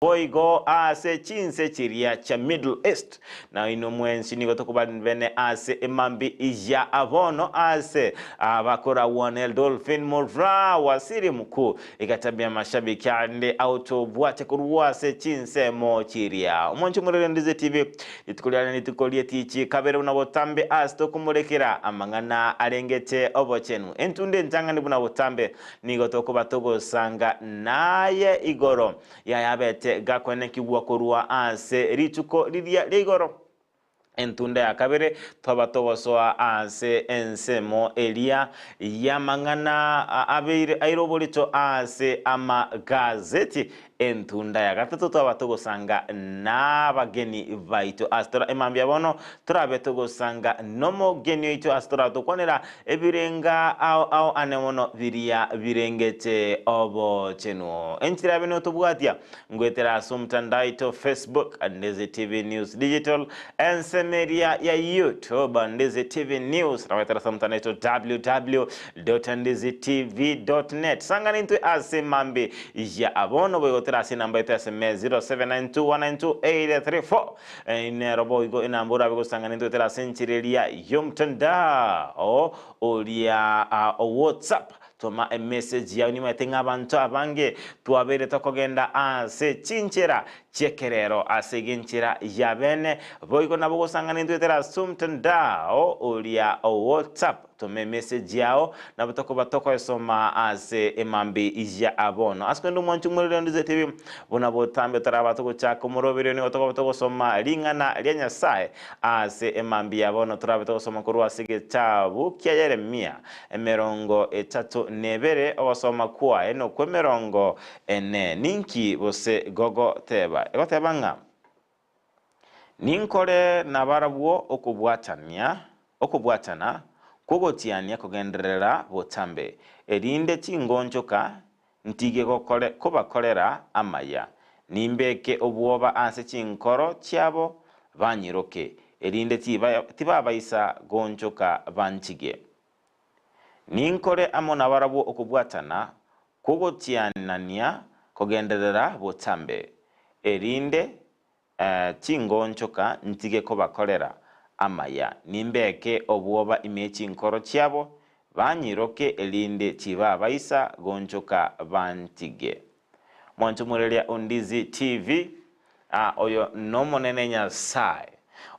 Boigo ase chinse chiria cha Middle East na ino mwensi nigo tokubani vene ase emambi ija avono ase abakora Wanel Dolphin Murra wasiri mkuu ikatabia mashabiki ande autobuate kuruwase chinse mo chiria umonchi murele ndize TV nitukolie tichi kabere unabotambe ase tokumulekera amangana arengete obochenu entunde ntangani bunabotambe nigo tokuba sanga naye igoro yayabete gakwene kibuwa korua ase rituko liria ligoro entunda ya kabere toba tobosoa ase ensemo elia yamangana abeire airobolito ase ama gazeti entunda ya gatatu toba togosanga n'abageni baito astora emambya bono turabe togosanga nomo geni ito astora tokonera ebirenga au anemono biria birengete obo chenu entira bino tobwatia ngwetera sumtandaito Facebook Ndeze TV News Digital ensemeria ya YouTube Ndeze TV News rawetera sumtandaito www.ndezetv.net sanga nintwe ase mambe ya abono boyo ase namba ito SMS 0792192834 ine robo igo inambura bigo sangana ndo tera senchirelia yomtanda olia WhatsApp toma a message ya ni matenga abantu abange tuabere tokogenda ase chinchera chekerero ase ginchira yabene boigo nabo sangana ndo tera sumtanda olia WhatsApp tome message yao na batoko esoma ase emambi ija abono askwendo mwanchu muri Ndeze TV bona botambe taraba toko chako murobere ni otoko soma lingana lya Nyasaye ase emambi abono turabe toko soma kurwa sige tabu kya Yeremia emerongo etatu nebere obasoma kwa eno kwemerongo ene ninki bose gogo teba egotebanga ninkore nabarabuo okubwatana kugotiania kugenderera botambe erinde chingonjoka ntige gokore kubakorera amaya nimbeke obuoba ase chinkoro cyabo banyiroke erinde tibabaisa gonjoka banchige ninkore amona barabu okubwatana kugotianania kugenderera botambe erinde chingonjoka ntige kubakorera amaya nimbeke obuoba imechi nkoro cyabo banyiroke elinde tibabaisa gonjoka bantige mwancho murelia Ondizi TV oyo nomonene Nyasaye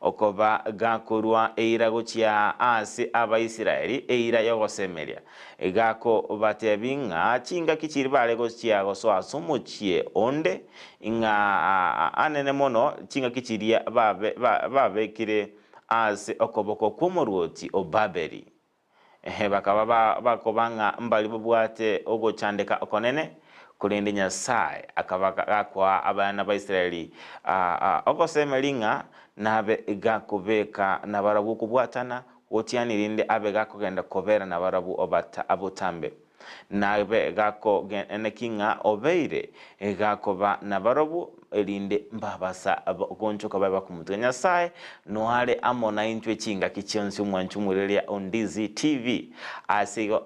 okoba gakurwa eirago chia ase abaisiraeli eira yogosemeria egako batebinga chinga kichiri balego chiago so asumuchie onde inga anene mono chinga kichiria babekire ase okoboko kumurwoti obaberi bakaba bakobanga mbali bubwate ogochandeka okonene kulinde Nyasaye akabaka kwa abana ba Israeli ogosemelinga nabe gakobeka nabarabu kubwatana otianirinde abe gakogenda kobera nabarabu obata abotambe nabe gako enekinga obeire gakoba nabarabu elinde mbabasa gonchoka baba kumutwe Nyasaye noale amona intwe chinga kichonsi mwanchu murelia Ondizi TV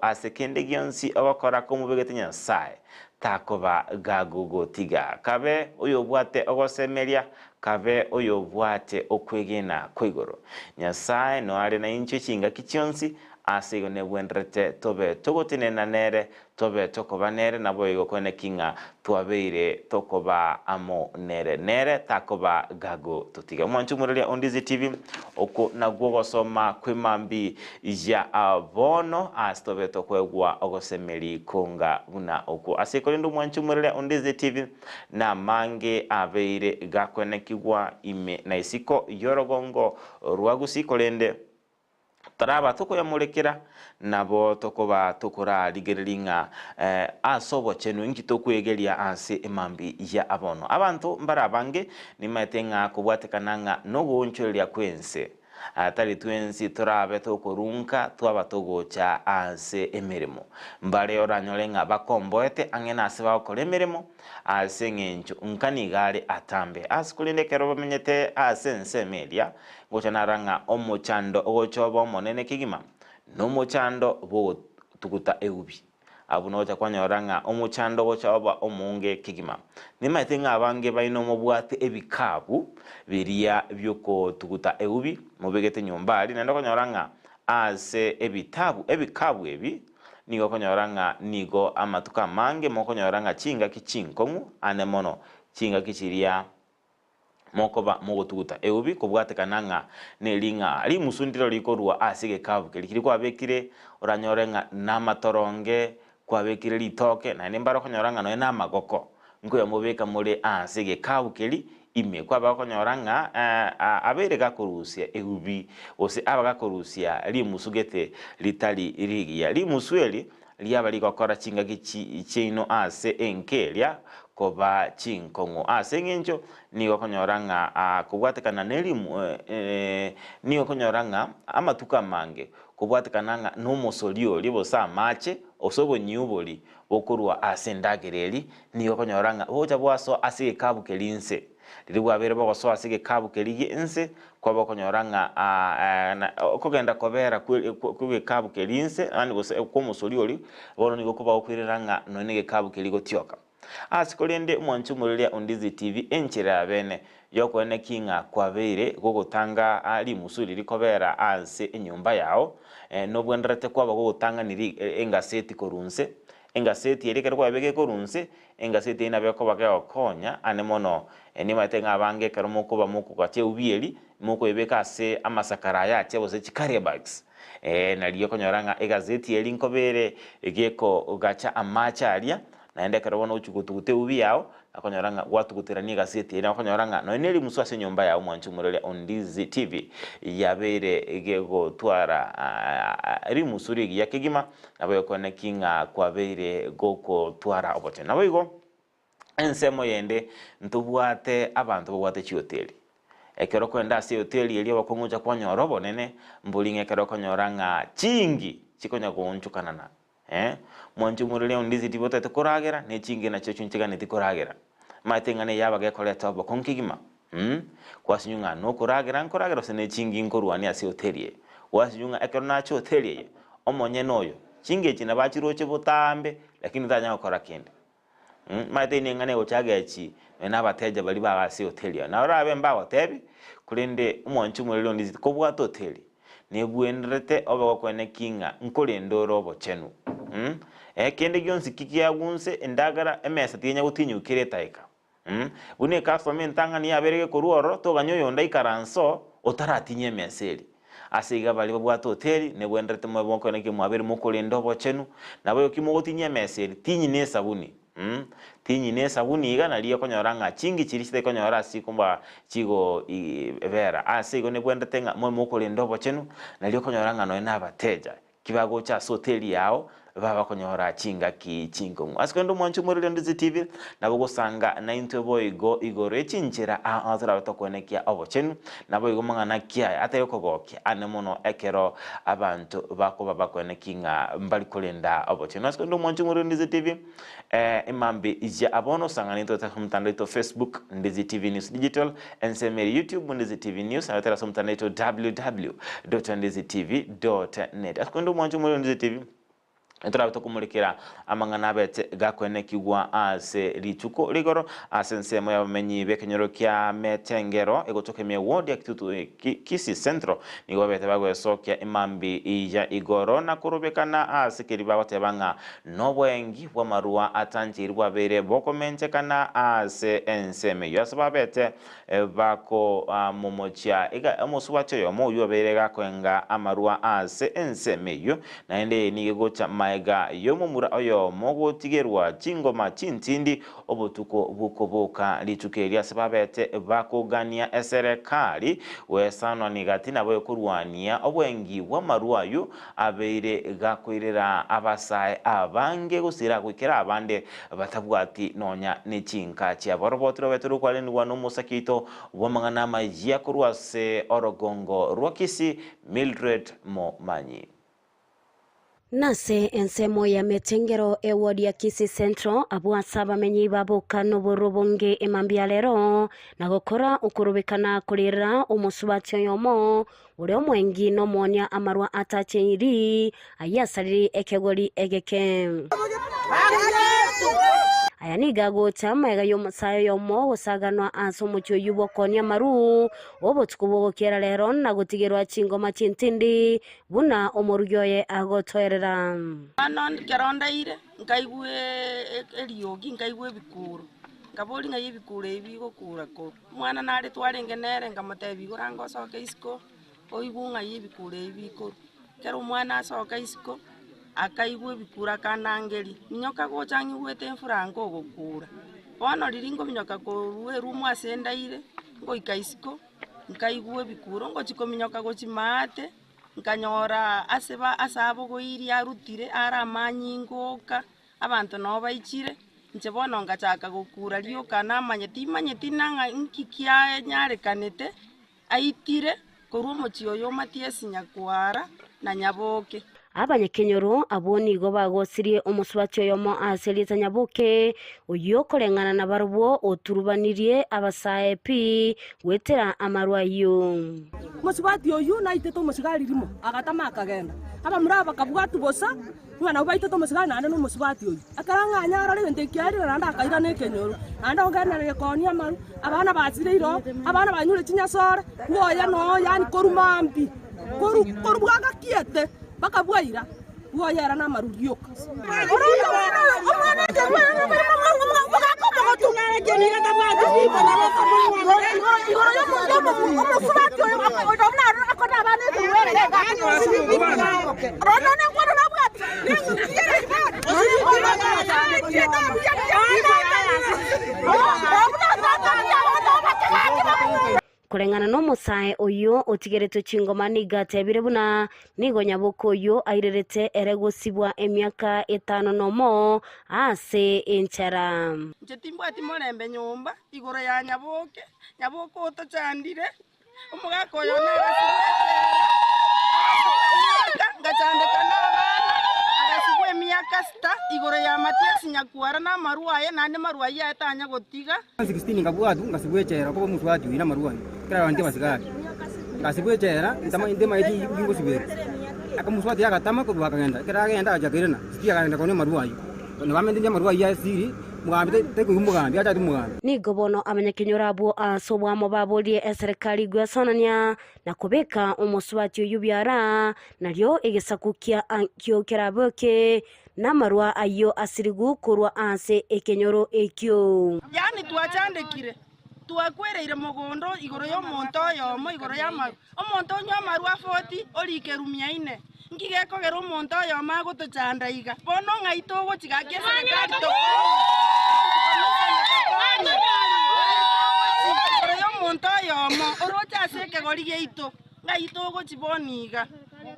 asekende gyonsi abakora kumubegete Nyasaye takoba gagugo tiga kabe uyo bwate ogosemeria kabe uyo bwate okwegena kwigoro Nyasaye noale na intwe chinga kichonsi asigo ne bwendrete tobe togotinena nere tobe tokoba nere nabo igo kone kinga tuabeire tokoba amo nere takoba gago tutiga mwanchu murelia Ondizi TV oko nagwo soma kwimambi ya abono astobe tokwegwa ogosemeli konga buna oko asikolindu mwanchu murelia Ondizi TV na mange abeire gakwene kigwa ime na isiko yorogongo rwagusiko lende taraba toko yamulekera nabo tokoba tokora ligerilinga asobo chenu nkito kwegelia ase emambi ya abono abantu mbarabange nimatenga kubwatekananga nogoncholia kwense atari twensi turabe tokorunka twaba togocha ase emirimo mbare oranyolenga bakomboete angena ase bakore emirimo ase ngencho nkanigale atambe asikulindekero bamenyete ase ensemelia gocha naranga omochando ogochoba omonene kigima no mochando bo tukuta eubi abuno cha kwanyoranga omuchando gochaba omunge kigima nimaite ng'abange baino mobwate ebikabu biria byoko tuguta eubi mubegete nyumbari nendo konyoranga ase ebikabu ebi nigo konyoranga nigo amatuka mange mokonyoranga chinga kichinkongu ane mono chinga kichiria mokoba mogotuguta eubi kobwatekananga nelinga limusundiro likorwa asige kabu kili kwabekire oranyorenga namatoronge kwabekire litoke na nembaro konyoranga no na magoko ngo yamubeka muri asige kabu kili ime kwaba konyoranga abere gakorusia eubi ose abagakorusia limusugete litali irigia limusweli liaba ligokora chinga kichino ase enkeria koba chinkongo ase ngencho nigo konyoranga kubwatekana nelimu nigo konyoranga amatuka mange kubwatekananga nomosolio libosa mache osobo nyuboli bokurwa ase ndagereri nigo konyoranga boja bwaso ase kabu kelinse liribwa bere bogoso ase kabu keliye ense kwaba konyoranga okogenda kobera kwe kabu kelinse ani bose komosolio oli bono nigo kuba okwireranga nonege kabu keligo tioka asikolende mwanchu mulilia Undizi TV enchera bene yokwene kinga kwabeire gogotanga ali musuri likobera anse enyumba yao no bwenderete kwaba gogotanga niri engaseti korunse engaseti erikere kwabege korunse engaseti ina beko bakonya ane mono ni matenga abange karomo kuba muko kwache ubieli muko ebeka ase amasakara ya chebo se chikaria bags na liyo konyoranga egazeti elinkobere egeko gacha amacha alia naende karabona uchukutugute ubi yao akonyoranga watu kutirania gazeti ina akonyoranga no eneli muswase nyumba yao mwanchu murelia Undizi TV yabere egego twara ri musuri ya kigima nabo kone kinga kwabere goko twara obote nabo igo ensemo yende ntubwate abantu bwate chioteli ekero kwenda ase hoteli eli bakonguja kwanyorobo nene mbulinge ekero konyoranga chingi chikonya kunchukanana mwanchu murelia Undizi TV bote koragera ne chingi na chechunchiga ne tikoragera matengane yaba gekoleta obo konkigima kwasinyunga no koragera se ne chingi nkorwani ase hoteli wasinyunga ekero na cho hoteli omonye noyo chingi china bachiroche botambe lakini tanya gukora kende matene ngane gochagechi na bateja bali ba ase hoteli na orabe mbago tebi kulinde mwanchu murelia Undizi kobwata hoteli ne buenrete obo kwene kinga nkolendo robo chenu kende gyonsi kikiagunse endagara emesa tinya gutinyukire taika bune customer ntanga ni aberege koruoro to ganyoyo ndaikaranso otaratinye meseli asiga bali bwata hoteli ne bwenderete mo bonko ne kimwabere mukolendo bochenu nabo kimogotinye meseli tinyi ne sabuni tinyi ne sabuni iga na liyo konyoranga chingi chiriste konyora sikumba chigo vera asigo ne bwenderete mo mukolendo bochenu na liyo konyoranga no na bateja kibago cha hoteli yao baba konyora chinga ki chingo askondo mwanchu murelia Undizi TV nabo gosanga na into boigo igore chinchira azara tokonekia obochenu nabo igo mangana kia atero kogokia ane mono ekero abantu bako baba konekinga mbali kolenda obochenu askondo mwanchu murelia Undizi TV imambi ija abono sangani to mtandao to Facebook Undizi TV News Digital ensemeri YouTube Undizi TV News atera mtandao to www.undizitv.net askondo mwanchu murelia Undizi TV entra kumurikira amangana bete gakwene kigwa ase richuko rigoro ase nsemo yamenyi bekenyoro kya metengero egotoke me ward ya kitutu kisi centro nigo bete bagwe sokya imambi ija igoro na kurubekana ase kiriba batebanga nobwengi bwa marua atanjirwa bere bokomente kana ase enseme yasaba bete bako momocha ega amosubacho yo moyo bere gakwenga amarua ase enseme yo naende nigocha maega yomumura oyo mogo tigerwa chingoma chintindi obutuko bukoboka lichukeria sababete bakogania eserekali wesanwa nigatina boyo kurwania obwengi wa maruayo abeire gakwirira abasae abange gusira kwikira abande batabwati nonya nichinka chia borobotro beturu kwaleni wano musakito wamangana majia kurwase orogongo rwakisi Mildred Momanyi Nase ensemo ya metengero eward ya Kisii Central abuasa bamenyi babuka n'uburubunge emambia lero na gukora ukurubikana kurira umusubatyo yomo uri omwengi no monia amarwa atachiri ayasariri ekegori egeke aya ni gago chama yo musayo yomo gusaganwa aso mucyo yubokonia maru obotukubo kera lero na gutigirwa chingoma chintindi buna omuryoye agotoerera anon keronda ire ngaigwe eriogi ngaigwe bikuru ngabori ngai bikuru ibi gukura ko mwana nari twarenge nere ngamutebi gurango soke isko oigu ngai bikuru ibi ko kero mwana soka isko akaigwe bikura kanangeri nyoka gochangi gwete mfurango gukura bono riringo minyoka ko rumu asendaire ngo ikaisiko nkaigwe bikuru ngo chiko minyoka gochimate nkanyora asabo goiri arutire aramanyingoka abantu no baichire nche bono ngachaka gukura rioka namanyeti nanga nkikia nyarekanete aitire koruo mochio yo matiesi nyakwara na nyaboke abanyekenyoro aboni go bagosirie omuswatyo yomo aselita nyaboke uyo korengana na barubo oturubanirie abasae pi wetera amarwayo muswati oyu na iteto musigari rimo agatama akagenda aba muraba kabwatu bosa mwana ubaiteto musigari nande no muswati oyu akaranga nyara re ndekiari randa akaira ne kenyoro nanda ngana re konia maru abana basire iro abana banyure chinyasora ngoya no yani korumambi korubwaga kiete bakabwaira ngoya na marurioka kurengana no musae oyo otigereto chingoma nigatebire buna nigo nyabuko oyo airerete eregosibwa emyaka 5 nomo ase enchara nchetimbwa timorembe nyumba igoro ya nyabuko otochandire umugako yo ngachandika n'abana agasibwe emyaka 6 igoro ya matiasi nyakwara na maruaye nande maruaye atanya gotiga 16 ngabwatu ngasibwe chera ko muswati ina maruaye kera bandi basigara ngasibwe chera ndema iti bingo sibere akamuswati yakatama ko bakagenda kera agenda ajagerena sitia kagenda kone maruaye no bamende maruaye ya siri mugambe teko mugambe acha mugambe nigo bono abanyakenyora abo asobwa mo babolie eserikali gwasonania na kubeka omuswati yubyara naryo egesakukia kyokera boke namarwa ayo asirigu kurwa ase ekenyoro ekyo yani twachandekire twakwereire mugondo igoro yo monto yomo igoro ya maru omonto nya maru afoti olikerumia ine ngigeko gero monto yomo agotochanda iga bono ngaito gochigake serikali to igoro yo monto yomo orocha seke gori geito ngaito gochiboniga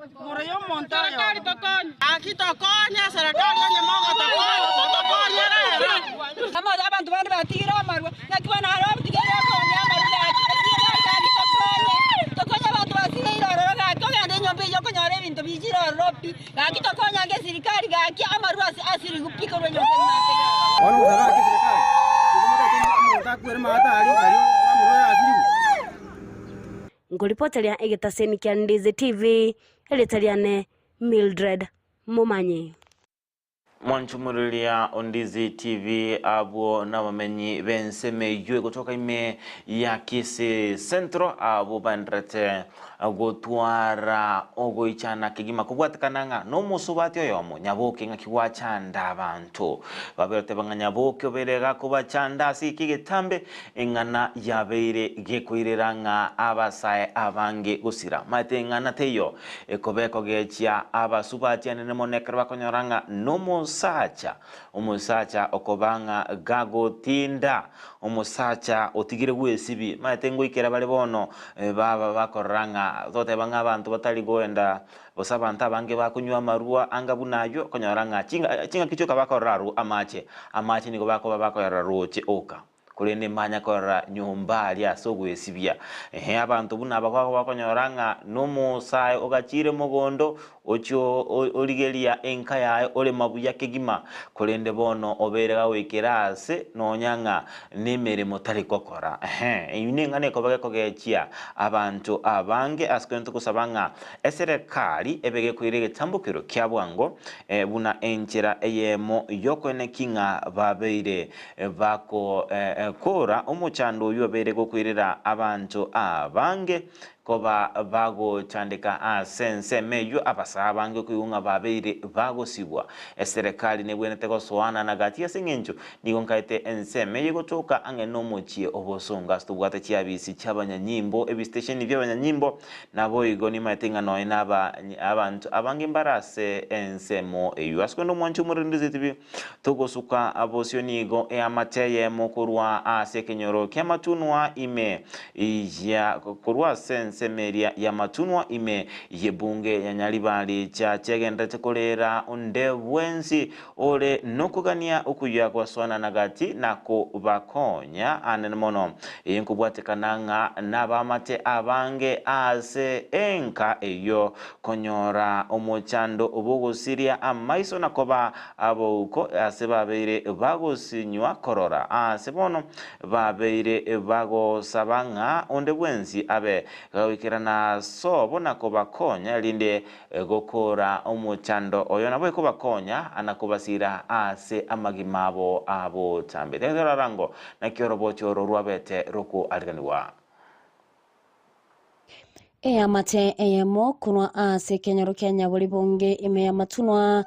igoro yo monto yomo akitokonya serikali yenye mogo tokonya rero kama abantu bandi batira amarwa nakibona haro bitigera ko nyamarwa tokonya abantu basire iroro gako gande nyombe yo konyore bintu bijiro ropi gakitokonya nge serikali gaki amarwa asiri gupika ro nyombe natega wano usara ki serikali kumota kwere mata ali amurwa asiri ngolipotelia egetaseni kya Ndizi TV eletaliane Mildred Mumanyi Mwanchumurulia Ndizi TV abo na wamenyi benseme yue kutoka ime ya Kisii Central abo bandrete gotwara ogo ichana kigima kubwatikananga no musubati yomo nyaboke ngakiwachanda abantu baberete banga nyaboke oberega kubachanda sikigetambe engana yabeire gekwireranga abasae abange gusira matengana teyo ekobeko gechia abasubati anene monekera bakonyoranga no umusacha okobanga gago tinda umusacha otigire gwesibi matengo ikera bale bono baba bakoranga zote banga abantu batali goenda bosabanta bange bakunywa marua angabunayo konyoranga chinga kicho kabako raru amache niko bako babako raru che oka kulende manya kora nyumba ya sogwesibia abantu buna bakonyoranga nomusaye ogachire mugondo ocho oligeria enka yae ole mabuya kegima kulende bono oberega wikirase nonyanga nemeremo tari kokora inengane kobage kogechia abantu abange askwento kusabanga eserekali ebege kwirege tambukiro kyabwango buna enchera eyemo yokone kinga babeire bako kora omuchando uyu bere gokwirira abantu abange koba bago chandika sense meyo abasabange kuyunga babeire bago sibwa eserekali nebwenete ko soana nagati yasengencho nigonkaite enseme yigotoka ange no muchie obosonga stubwate chiabisi cyabanyanyimbo ebistation by'abanyanyimbo nabo igo ni matinga no inaba abantu abange mbarase ensemo eyo askondo mwanchu murindize tibi togosuka abosionigo eamateye mokurwa asekenyoro kyamatunwa ime ya kurwa sense semeria ya matunwa ime yebunge ya nyalibali cha chegenda chakolera onde bwensi ole nokugania okuya kwa swana nagati nako bakonya anemono yinkubwatekananga nabamate abange ase enka eyo konyora omochando obogusiria amaiso nakoba abouko ase babeire bagosinywa korora ase bono babeire bagosabanga onde bwensi abe wikirana sobo nakobakonya linde gokora omuchando oyo nabo ikobakonya anakobasira ase amagimabo abo tambe rango nakiorobo choro rwabete roko aliganiwa amate eyemo kunwa ase kenyaro kenya buli bunge ime ya matunwa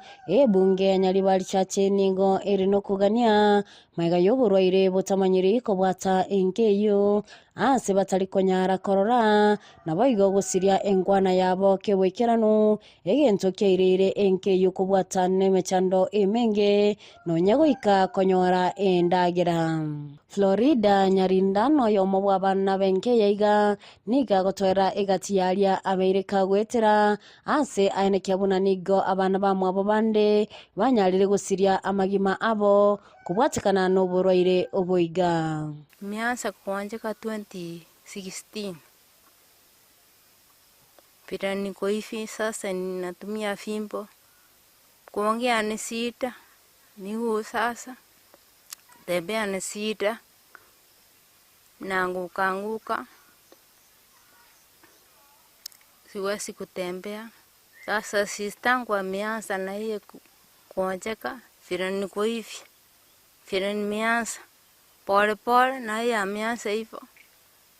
bunge nyalibali chache ningo erino kugania maiga yoborwaire botamanyiri ko bwata enkeyo ase batari konyara korora nabo igo gusiria engwana yabo kewekiranu egento keirire enkeyo kubwata nemechando emenge nonyago ika konyora endagira Florida nyarindano yomo bwabana benke yaiga niga gotwera egatiaria Amerika gwetera ase aine kyabuna nigo abana bamwabo bande banyarire gusiria amagima abo kubwatikana n'oburwaire oboiga. Mianza kuanzika 2016. Pira niko hivi sasa ninatumia fimbo kuongea ni sita miguu sasa tembea ni sita naanguka siwezi kutembea sasa sistangu ameanza na yeye kuonjeka vile niko hivi vile nimeanza pole pole na yeye ameanza hivyo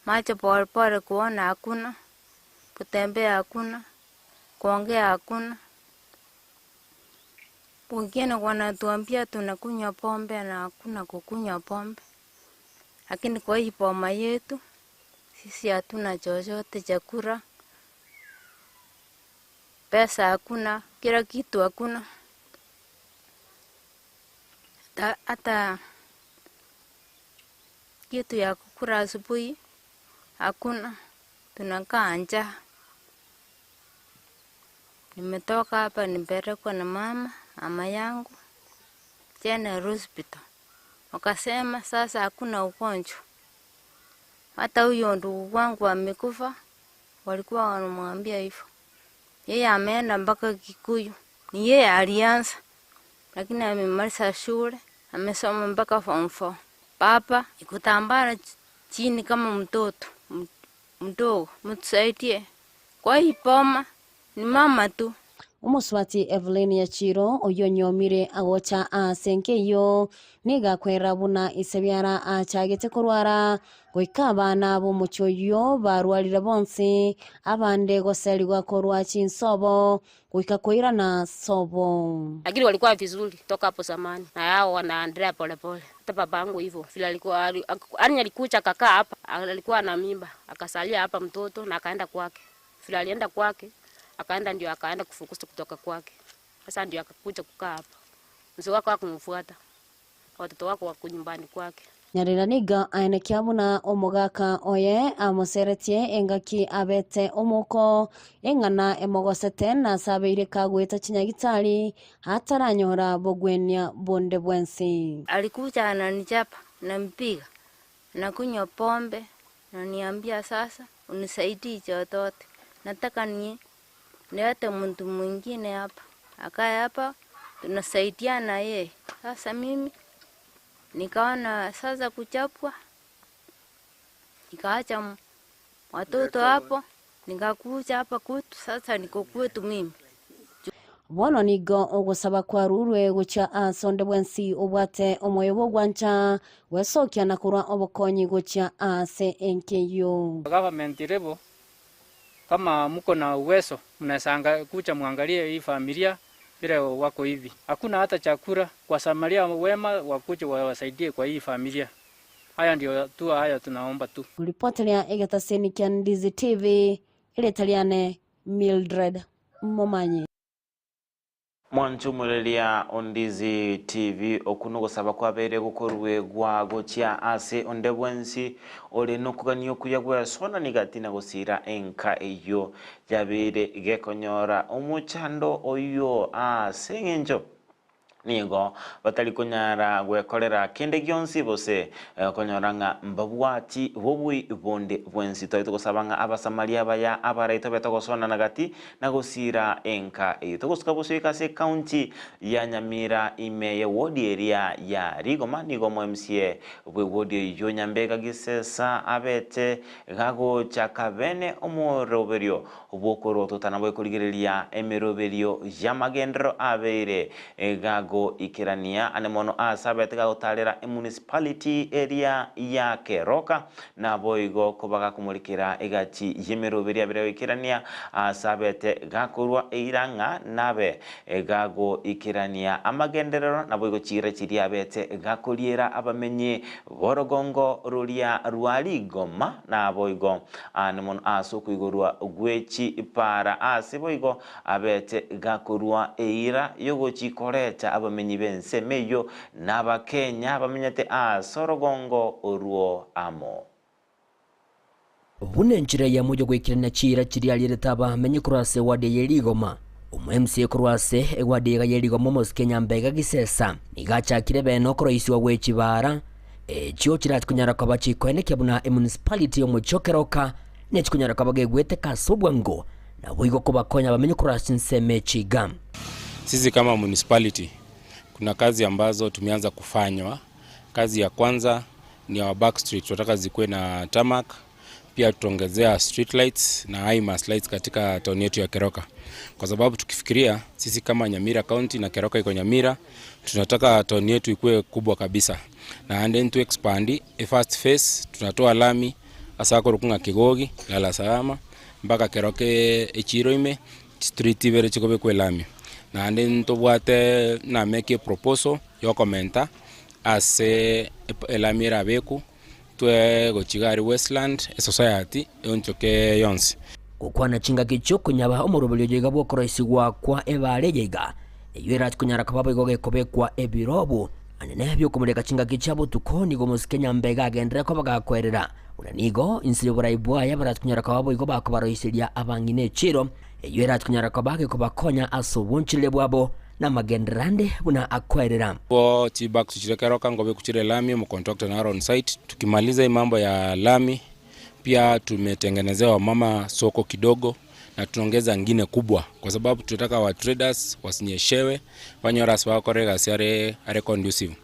macho pole pole kuona hakuna kutembea hakuna kuongea hakuna wengine wanatuambia tunakunywa pombe na hakuna kukunywa pombe lakini kwa hii boma yetu sisi hatuna chochote chakula pesa hakuna kila kitu hakuna hata kitu ya kukula asubuhi hakuna tunakaa njaa. Nimetoka hapa nipelekwa na mama yangu tena hospital. Wakasema sasa hakuna ugonjwa. Hata huyo ndugu wangu amekufa walikuwa wanamwambia hivyo. Yeye ameenda mpaka Kikuyu. Ni yeye alianza. Lakini amemaliza shule, amesoma mpaka form 4. Papa ikutambara chini kama mtoto mdogo mtusaidie. Kwa hii boma ni mama tu. Umuswati Evelyn Yachiro oyonyomire agocha asenkeyo niga kwera buna isebyara achagete kurwara goika abana bo muchoyo barwarira bonse abande goseligwa korwa chinsobo goika koira na sobo. Lakini walikuwa vizuri toka hapo zamani na yao wanaendelea pole pole. Hata babangu hivyo vile alikuja kaka hapa alikuwa na mimba akasalia hapa mtoto na akaenda kwake. Vile alienda kwake akaenda kufukuza kutoka kwake. Sasa ndio akakuja kukaa hapa. Mzee wako akumfuata. Watoto wako wako nyumbani kwake. Nyarira niga aine kyabuna omugaka oye amuseretie engaki abete omoko engana emogosete na sabeire kagweta chinyagitari hataranyora bogwenia bonde bwensi. Alikuja ananichapa na mpiga nakunywa pombe, na niambia sasa unisaidie chochote. Nataka niwete mtu mwingine hapa. Akae hapa tunasaidiana yeye. Sasa mimi nikaona sasa kuchapwa. Nikaacha watoto hapo, nikakuja hapa kwetu, sasa niko kwetu mimi. Bono nigo ogusaba kwa rurwe gucha asonde bwensi obwate omoyo bogwancha wesokia na kurwa obokonyi gucha ase enkeyo. Government level kama mko na uwezo mnasanga kucha muangalie hii familia vile wako hivi. Hakuna hata chakula kwa Samaria wema wakuje wasaidie kwa hii familia. Haya ndio tu haya tunaomba tu. Ripoti ya Egetaseni kya Ndizi TV ile taliane Mildred Momanyi. Mwanchumulelia Ondizi TV okunugo saba kwa bere gukorwe gwa gochia ase onde bwensi ole nokuganio kuyagwa sona nigatina gusira enka eyo yabere gekonyora omuchando oyo ase ngenjo nigo batali kunyara gwekorera kende gyonsi bose konyoranga mbabwati bobwi bonde bwensi toito gusabanga abasamaria baya abaraito betogosona nagati nagusira enka eto guskabusika se county ya Nyamira imeye wodi area ya Rigoma nigo MCA bwe wodi yo Nyambega gisesa abete gago chakabene omoroberio obokoro totanabwe kuligerelia emeroberio ya magendro abere gago ikirania anemono asabetega utalera municipality area ya Keroka na boigo kubaga kumulikira egachi yemeroberia bere ikirania asabete gakurwa eiranga nabe gago ikirania amagenderero na boigo chire chiria bete gakuriera abamenye borogongo rulia rwaligoma na boigo anemono asokuigorwa gwechi para asiboigo abete gakurwa eira yogochi koreta abamenyi bense meyo n'Abakenya bamenyete Sorogongo oruo amo. Bune njira ya mujo gwikirana chira chiri alireta menye kurase wade yerigoma umemsie kurase wade ga yerigoma mos Kenya mbega gisesa igachakire beno koroisi wa wechibara chio chirat kunyara kwa bachi kwene kyabuna municipality yo muchokeroka ne chikunyara kwa bagegwete kasobwango na boigo kubakonya bamenye kurase nseme chiga. Sisi kama municipality kuna kazi ambazo tumeanza kufanywa. Kazi ya kwanza ni our back street, tunataka zikuwe na tarmac, pia tuongezea street lights na IMAS lights katika town yetu ya Keroka. Kwa sababu tukifikiria sisi kama Nyamira County na Keroka iko Nyamira, tunataka town yetu ikuwe kubwa kabisa. Na and then to expand a first phase tunatoa lami asako rukunga Kigogi Lala Salama mpaka Keroke Echiroime street ibere chikobe kwa lami. Na and then to bwate na make a proposal yo komenta ase elamira beku twe gochigari Westland society onchoke yonsi kukwana chinga kichoko nyaba omurobelyo jega bokoroisi kwa ebale jega eyera kunyara kababo igoge kobekwa ebirobo anene byo kumureka chinga kichabo tukoni go musikenya mbega agendera ko bagakwerera unanigo insiri buraibwa yabara kunyara kababo igo bakobaroisiria abangine chiro eyera kunyara kabage ko bakonya asobunchile bwabo na magenderande buna akwerera po tibak tuchirekeroka ngobe kuchire lami mu contractor na on site. Tukimaliza mambo ya lami pia tumetengenezewa mama soko kidogo na tunaongeza ngine kubwa kwa sababu tunataka wa traders wasinyeshewe wanyora wako rega siare are conducive.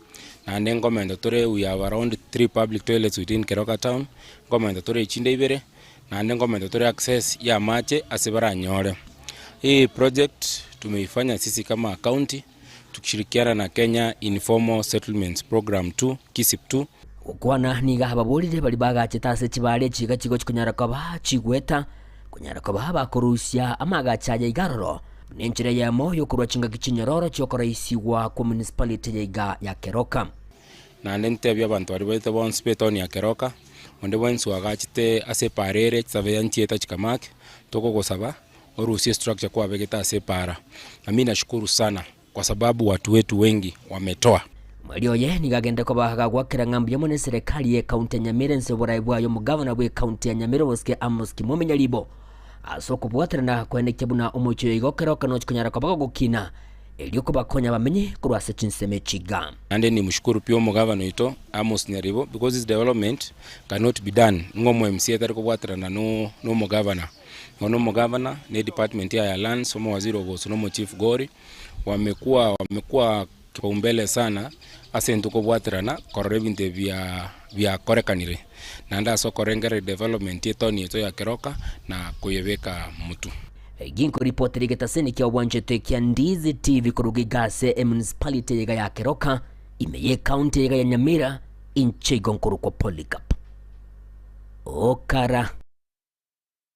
Na ndengo mandatory we have around 3 public toilets within Keroka town mandatory chinde ibere na ndengo mandatory access ya mache asibara nyore. Hii project tumeifanya sisi kama county tukishirikiana na Kenya Informal Settlements Program 2 KISIP 2 ukwana niga hababolire bali bagache tase kibale chiga chigo chikunyara kwa chigweta kunyara kwa bakorusia amagacha ya igaroro nenchire ya moyo kurwa chinga kichinyororo chokoroisi wa kwa municipality ya Keroka na ndente bya bantu bari bete bon speton ya Keroka onde wensu agachite ase parere tsaveyanchi eta chikamake toko gosaba orusi structure kwa vegeta separa. Na mimi nashukuru sana kwa sababu watu wetu wengi wametoa. Mwelio ye nigagende kwa bahaga gwakira ngambi ya mwene serikali ye kaunti ya Nyamira nseboraibu yo mugavana we kaunti ya Nyamira woske Amos Kimomenya libo. Aso kubwatira na kwene kebuna omucho igokero kano chikunyara kwa bago gukina. eliokubakonya bamenye kurwasa chinseme chiga. Ande ni mshukuru pia mugavana ito Amos Nyaribo because this development cannot be done ngomo MCA tari kubwatirana no mugavana. Ono mugavana ne department ya land somo waziri ogoso no chief Gori wamekuwa kipaumbele sana asentu kubwatirana korrebinte via korekanire. Nanda so korengere development yeto ni yeto ya Keroka na kuyeweka mtu. Ginko ripoti rigetaseni kia wanjete kia Ndizi TV kurugi gase municipality ya Keroka imeye county ya Nyamira inchigo nkuru kwa Polycarp. Okara.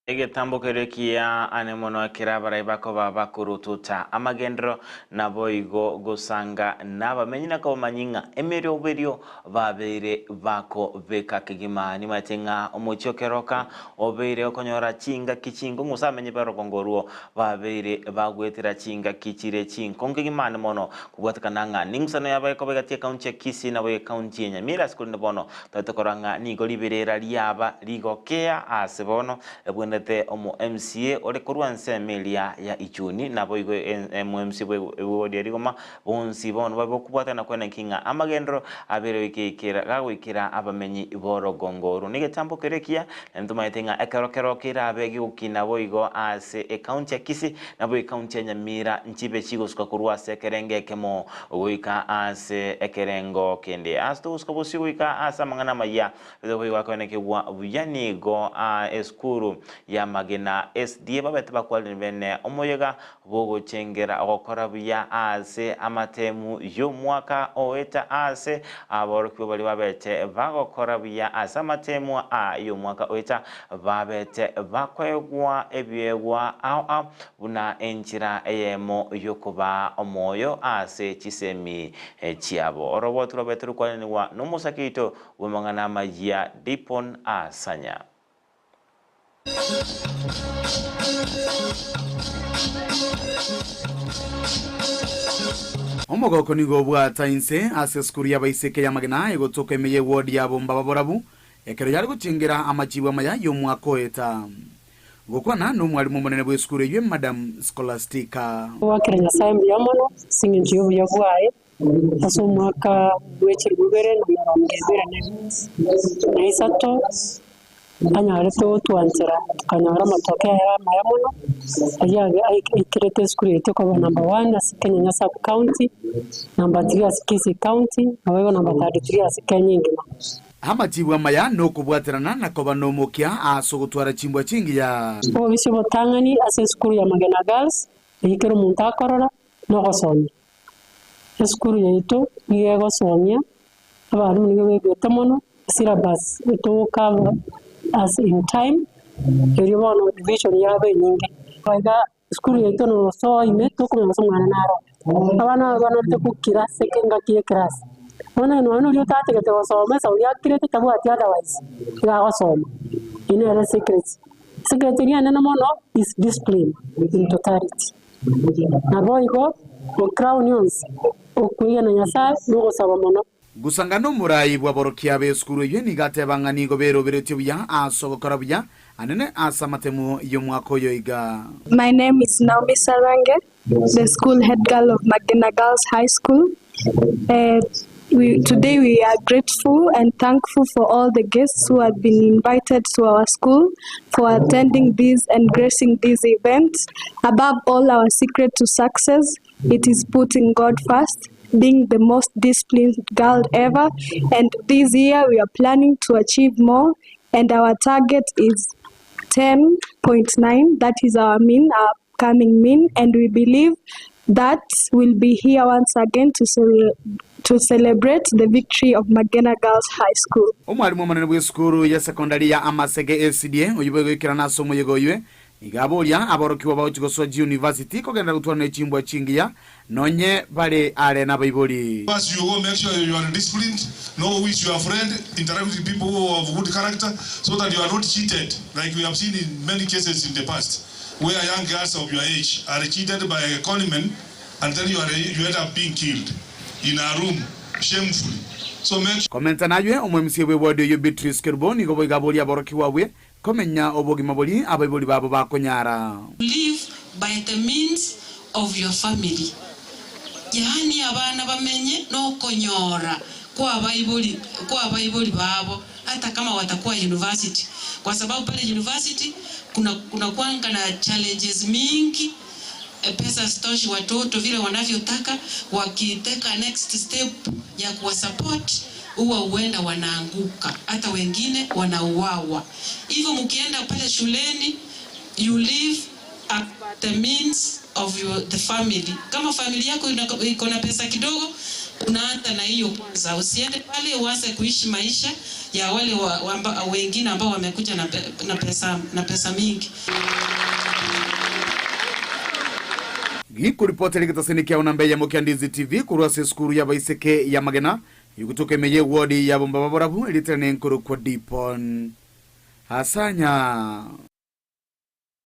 Egetambo kerekia anemono kirabara ibako bakurututa amagendro naboigo gusanga nabamenyina ko manyinga emerio berio babere bako beka kigimani matenga omuchyo Keroka obere okonyora chinga kichingo ngusamenye baro kongoruo babere bagwetira chinga kichire chingo ngigimani mono kubwatakananga ningsano yabako begatie county Kisii na we county Nyamira skuli nebono tatokoranga nigo liberera liaba ligokea asebono ebwende omo MCA ole kurwanse melia ya Ichuni nabo igo MMC wodi rigoma bonsi bono babo kubata na kwena kinga amagendro abere wikira gawikira abamenyi iboro gongoro nigetambo kerekia nduma itenga ekerokero kira abegi ukina boigo ase account ya Kisii nabo account ya Nyamira nchibe chigo suka kurwase kerenge kemo uika ase ekerengo kende asto uskobosi uika asa mangana maya bebo wakone ke buyanigo eskuru ya magena SD babete bakwali bene omoyega bogo chengera agokora bya ase amatemu yo mwaka oeta ase aborokyo bali babete bagokora bya ase amatemu yo mwaka oeta babete bakwegwa ebyegwa buna enchira eyemo yokuba omoyo ase chisemi chiabo orobotu robetu kwani wa nomusakito wemangana magia Dipon Asanya. Omogoko nigo bwata inse ase skuru yabaiseke ya magena egotoka emeye ward yabo mbababorabu ekero yari guchingira amachibwa maya yo mwako eta gokwana no mwalimu munene bwe skuru ye Madam Scholastica wakiranya sambi yamono singinje yo bwaye aso mwaka wechirubere na marongezera ne isato anyare to tuanzira tukanyara matokeo ya mayamono ayaga ikirete skuli itoko number 1 asikenya nya sub county number 3 asikisi county awewe number 33 asikenye amachibwa maya no kubwaterana na koba no mokia aso gutwara chimbwa chingi ya obisho botangani ase skuli ya Magena Girls ikero munta korora no gosomya skuli yeito yego somya abantu nigo begeta mono syllabus itoka as in time eribono division yabe nyingi kaga skulu yeto no so ime to ko no mwana naro abana te kukira sekenga kie class ona no yo tate ke to so mesa ya kirete tabu ati otherwise ya wasoma ina era secretary ana mono is discipline in totality na boigo o crown news o kuya na nyasa no saba mono gusangano murayi bwaborokia be skuru yeni gatebanga nigo bero beretyo bya asogokora bya anene asamatemu yo mwako yoiga. My name is Naomi Sarange, the school head girl of Magena Girls High School. Today we are grateful and thankful for all the guests who have been invited to our school for attending this and gracing this event. Above all, our secret to success, it is putting God first, being the most disciplined girl ever, and this year we are planning to achieve more, and our target is 10.9. That is our mean, our upcoming mean, and we believe that we'll be here once again to celebrate the victory of Magena Girls High School. Omwalimu munene bwe skuru ya secondary ya Amasege SDA oyubego ikirana somo yegoywe igabolia aborokiwa ba Uchigosoji University kogenda gutwana echimbwa chingiya nonye bale ale na baiboli. First you go make sure you are disciplined, know who is your friend, interact with people who have good character so that you are not cheated like we have seen in many cases in the past where young girls of your age are cheated by a conman and then you end up being killed in a room shamefully. So make komenta najwe omwemisi we wodi yo Beatrice Kerboni go igaboli aborokiwa we komenya obogi maboli abaiboli babo bakonyara. Live by the means of your family. yani abana bamenye no konyora kwa Bible babo hata kama watakuwa university, kwa sababu pale university kuna kuanga na challenges mingi. Pesa stoshi watoto vile wanavyotaka, wakiteka next step ya kuwa support huenda wanaanguka, hata wengine wanauawa. Hivyo mkienda pale shuleni, you live at the means of the family. Kama familia yako iko na pesa kidogo, unaanza na hiyo kwanza. Usiende pale uanze kuishi maisha ya wale wengine ambao wamekuja na pesa mingi. Gikuripoti likitasini kia unambe ya Mukiandizi TV kurwase skuru ya baiseke ya Magena yukutoka imeye wodi ya Bomba Baborabu ilitene nkuru kwa Dipon Hasanya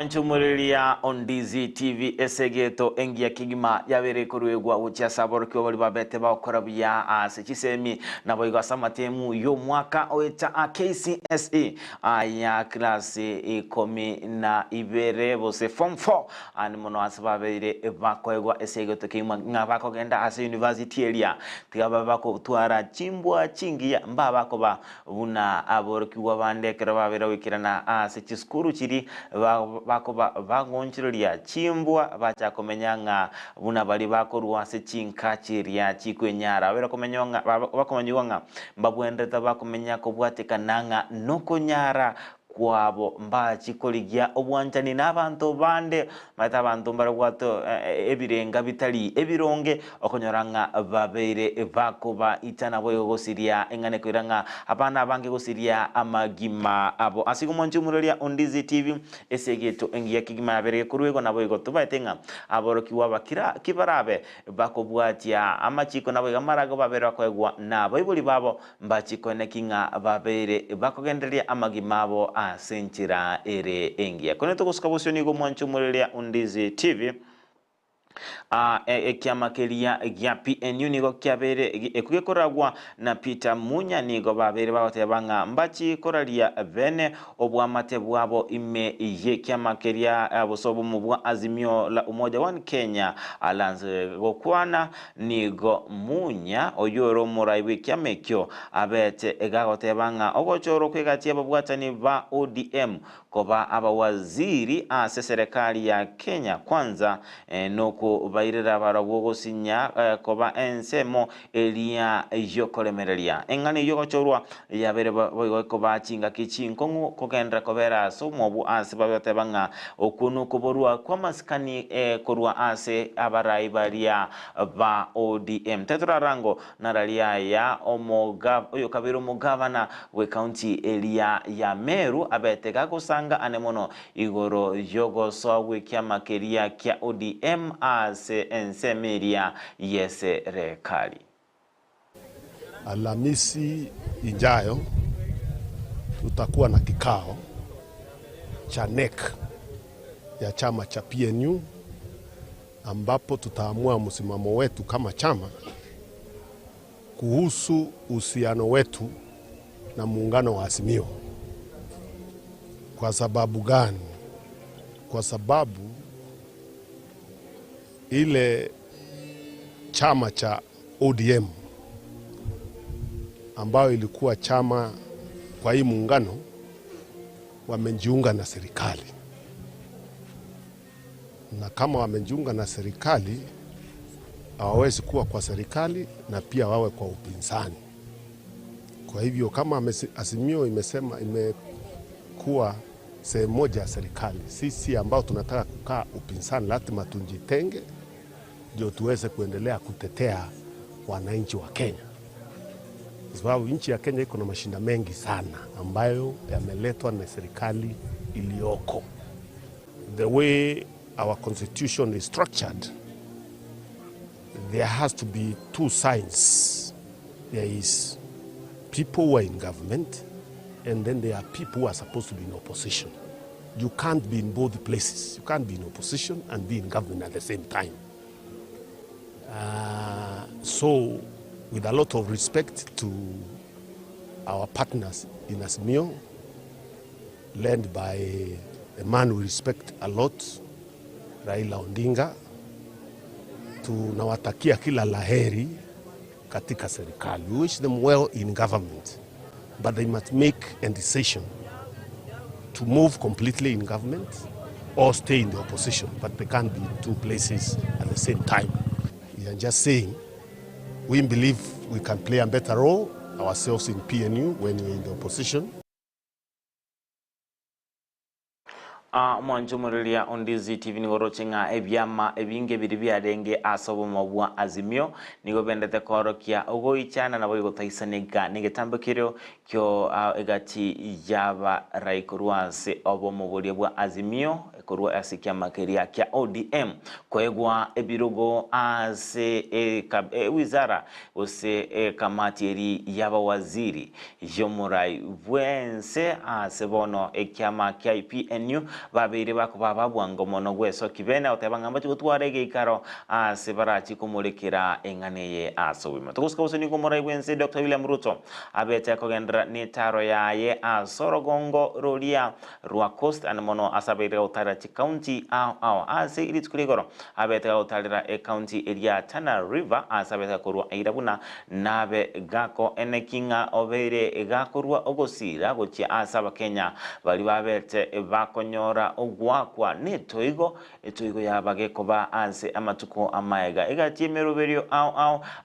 Nchumulilia Ondizi TV esegeto engia kigima yabere kuruegwa ucha saboro kyo bali babete ba okorabya ase chisemi na boiga samatemu yo mwaka oeta KCSE aya klase 12 bose form 4 ani mono asababere bakoegwa esegeto kigima ngabako genda ase university area tigaba bako twara chimbwa chingia mbaba ko ba buna aboro kiwa bande kerababera wikirana ase chiskuru chiri bakoba bagonchiria chimbwa bacha komenyanga buna bali bakorwa se chinka chiria chikwenyara bera komenyonga bakomanyonga mbabwendeta bakomenya ko bwatekananga nokonyara kwabo mbachikoligia obwanjani n'abantu bande mata abantu mbaragwato ebirenga bitali ebironge okonyoranga babeire bakoba itana boyo gosiria engane kwiranga abana bange gosiria amagima abo asigumonje muroria Ondizi TV esegeto engia kigima yabere kuruego nabo goto batenga aboroki wabakira kibarabe bakobwatia amachiko nabo gamarago babera kwegwa nabo ibuli babo mbachiko nekinga babeire bakogenderia amagima abo senchira ere engia koneto kuskabusyo nigo mwancho murelia Ondizi TV ekiamakelia gya PNU nigo kyabere ekugekoragwa na Peter Munya nigo babere batebanga mbachi koralia bene obwamate bwabo ime ye kyamakelia abosobo mubwa Azimio la Umoja wa Kenya alanze gokwana nigo Munya oyoro muraiwe kyamekyo abete egagotebanga ogochoro kwegatia babwatani ba ODM koba abawaziri ase serikali ya Kenya kwanza noko bairira baragogo sinya koba ensemo elia yokolemerelia engane yogochorwa yabere boigo koba chinga kichinkongu kokendra kobera so mobu ase babetebanga okunu koborwa kwa maskani korwa ase abaraibaria ba ODM tetrarango naralia ya omoga oyo kabiro mugavana we county elia ya Meru abetega kusanga anemono igoro yogo so we kyamakeria kya ODM ase ensemeria yese rekali. Alhamisi ijayo tutakuwa na kikao cha NEC ya chama cha PNU ambapo tutaamua msimamo wetu kama chama kuhusu uhusiano wetu na muungano wa Azimio. Kwa sababu gani? Kwa sababu ile chama cha ODM ambayo ilikuwa chama kwa hii muungano wamejiunga na serikali, na kama wamejiunga na serikali hawawezi kuwa kwa serikali na pia wawe kwa upinzani. Kwa hivyo kama Azimio imesema imekuwa sehemu moja ya serikali, sisi ambao tunataka kukaa upinzani lazima tujitenge ndio tuweze kuendelea kutetea wananchi wa Kenya. Kwa sababu nchi ya Kenya iko na mashinda mengi sana ambayo yameletwa na serikali iliyoko. The way our constitution is structured, there has to be two sides. There is people who are in government and then there are people who are supposed to be in opposition. You can't be in both places. You can't be in opposition and be in government at the same time. So, with a lot of respect to our partners in Azimio, led by a man we respect a lot, Raila Odinga, tunawatakia kila laheri katika serikali. We wish them well in government, but they must make a decision to move completely in government or stay in the opposition, but they can't be in two places at the same time. We are just saying, we believe we can play a better role ourselves in PNU when we're in the opposition. Mwanjumulilia ondizi TV nigorochenga ebyama ebinge biri byarenge asobo mabwa Azimio nigo bendete korokia ugo ichana nabo igotaisanega nigetambukiro kyo egati yaba raikurwase obo mubulie bwa Azimio ekorwa asikia makeria kya ODM kwegwa ebirugo ase wizara ose kamati eri yaba waziri Jomurai Bwense asebono ekyama kya PNU babiri bakuba babwango mono gweso kibene otebanga mbachi gutwarege ikaro asebarachi kumulikira enganeye asubima tukuska usini Murai Bwense Dr. William Ruto abete kogendra ni taro yaye asorogongo rolia rwa coast mono asabere utarachi county ase ilitukuligoro abete utalira county area Tana River asabete korwa irabuna nabe gako enekinga obere gakorwa ogosira gochi asaba Kenya bali babete bakonyora ogwakwa netoigo etoigo yabage koba anse amatuko amaega egatimeroberio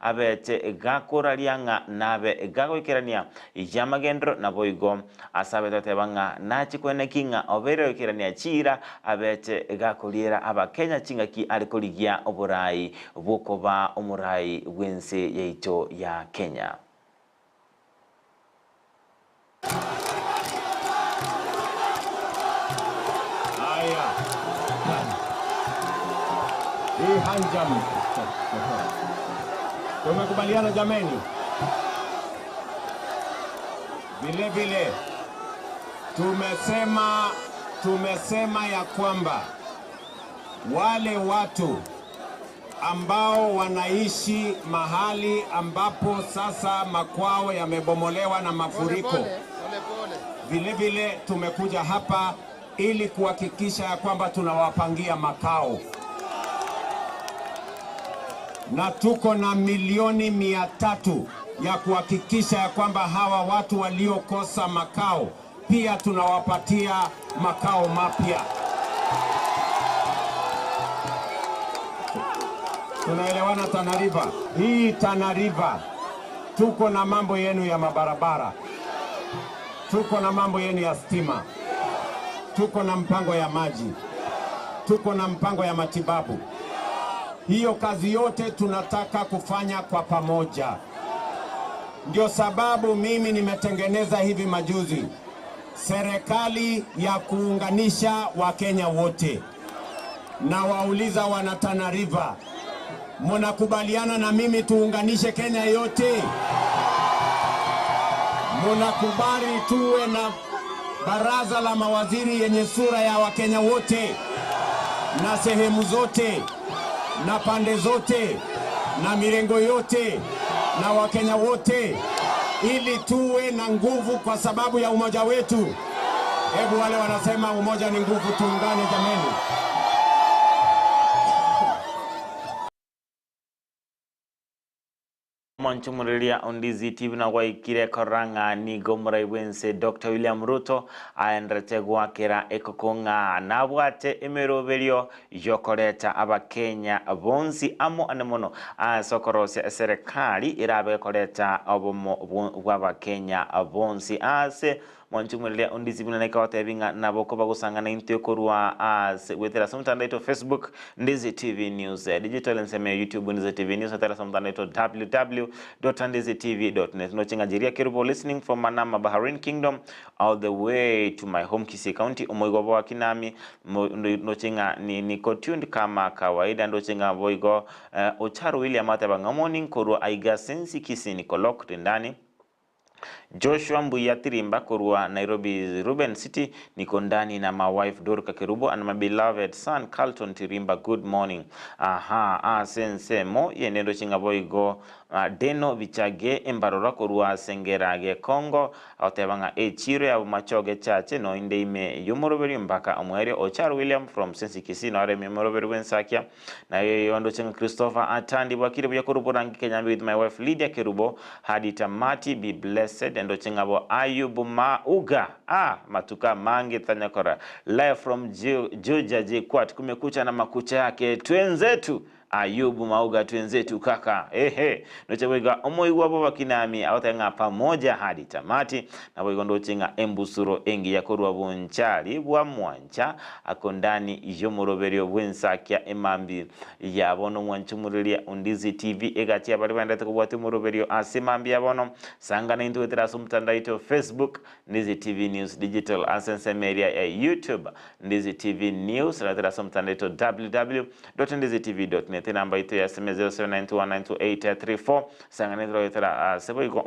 abete gakora lianga nabe gagoikerania yamagendro naboigo asabete tebanga nachi kwenekinga obere okerania chira abete gakoliera abakenya chingaki alikoligia oburai bukoba omurai Bwense yeito ya Kenya. Hii hanjam. Tumekubaliana jameni. Vile vile tumesema ya kwamba wale watu ambao wanaishi mahali ambapo sasa makwao yamebomolewa na mafuriko, vile vile tumekuja hapa ili kuhakikisha ya kwamba tunawapangia makao, na tuko na milioni 300 ya kuhakikisha ya kwamba hawa watu waliokosa makao pia tunawapatia makao mapya. Tunaelewana Tana River? Hii Tana River tuko na mambo yenu ya mabarabara, tuko na mambo yenu ya stima, tuko na mpango ya maji, tuko na mpango ya matibabu. Hiyo kazi yote tunataka kufanya kwa pamoja. Ndio sababu mimi nimetengeneza hivi majuzi serikali ya kuunganisha Wakenya wote. Na wauliza wana Tana River, mnakubaliana na mimi tuunganishe Kenya yote? Mnakubali tuwe na baraza la mawaziri yenye sura ya Wakenya wote na sehemu zote na pande zote na mirengo yote na Wakenya wote, ili tuwe na nguvu kwa sababu ya umoja wetu? Hebu wale wanasema umoja ni nguvu, tuungane jameni. Mwanchumulilia ondizi TV na waikire koranga ni Murai Bwense Dr. William Ruto aendrete gwakira ekokonga nabwate emeroberio yokoreta abakenya bonsi amo anemono asokorose serikali irabe koreta obomo bw'abakenya bonsi ase Mwanchumulilia ondizi bina nekaote binga naboko bagusanga na intokorwa ase wetera somtandaito Facebook Ndizi TV News digital nseme YouTube Ndizi TV News atara somtandaito www.ndizitv.net no chingajiria kerubo listening from Manama Bahrain Kingdom all the way to my home Kisii County omoigo wa kinami no chinga ni tuned kama kawaida ndo chinga boigo Ocharu William Atabanga morning korwa aiga sensi Kisii niko locked ndani. Joshua Mbuya Tirimba korwa Nairobi Ruben City niko ndani na my wife Dorka Kerubo and my beloved son Carlton Tirimba. Good morning. Sense mo yenendo chinga boigo Deno Vichage embarora korwa sengerage Kongo otebanga echiro ya machoge chache no inde ime yomoroberi mbaka omwere Ochar William from Sensikisi no are memoroberi wensakia na yondo chenga Christopher Atandi wakire buya kuruborangi Kenya with my wife Lydia Kerubo hadi tamati be blessed endo chenga bo Ayubu Mauga matuka mange tanyakora live from Georgia Jekwat kumekucha na makucha yake twenzetu Ayubu Mauga twenzetu kaka nochewega omoi wabo wakinami awatenga pamoja hadi tamati na boigondo chenga embusuro engi yakorwa bonchali bwa mwancha akondani yomoroberio bwensakia emambi yabono mwanchumurulia Undizi TV egatia bali bandate kubwate moroberio asemambi yabono sangana into teraso mtandaito Facebook Ndizi TV News Digital Asense Media ya YouTube Ndizi TV News na teraso mtandaito www.ndizitv.net namba ito ya SMS 0792128834 sangana ito yotera sebo iko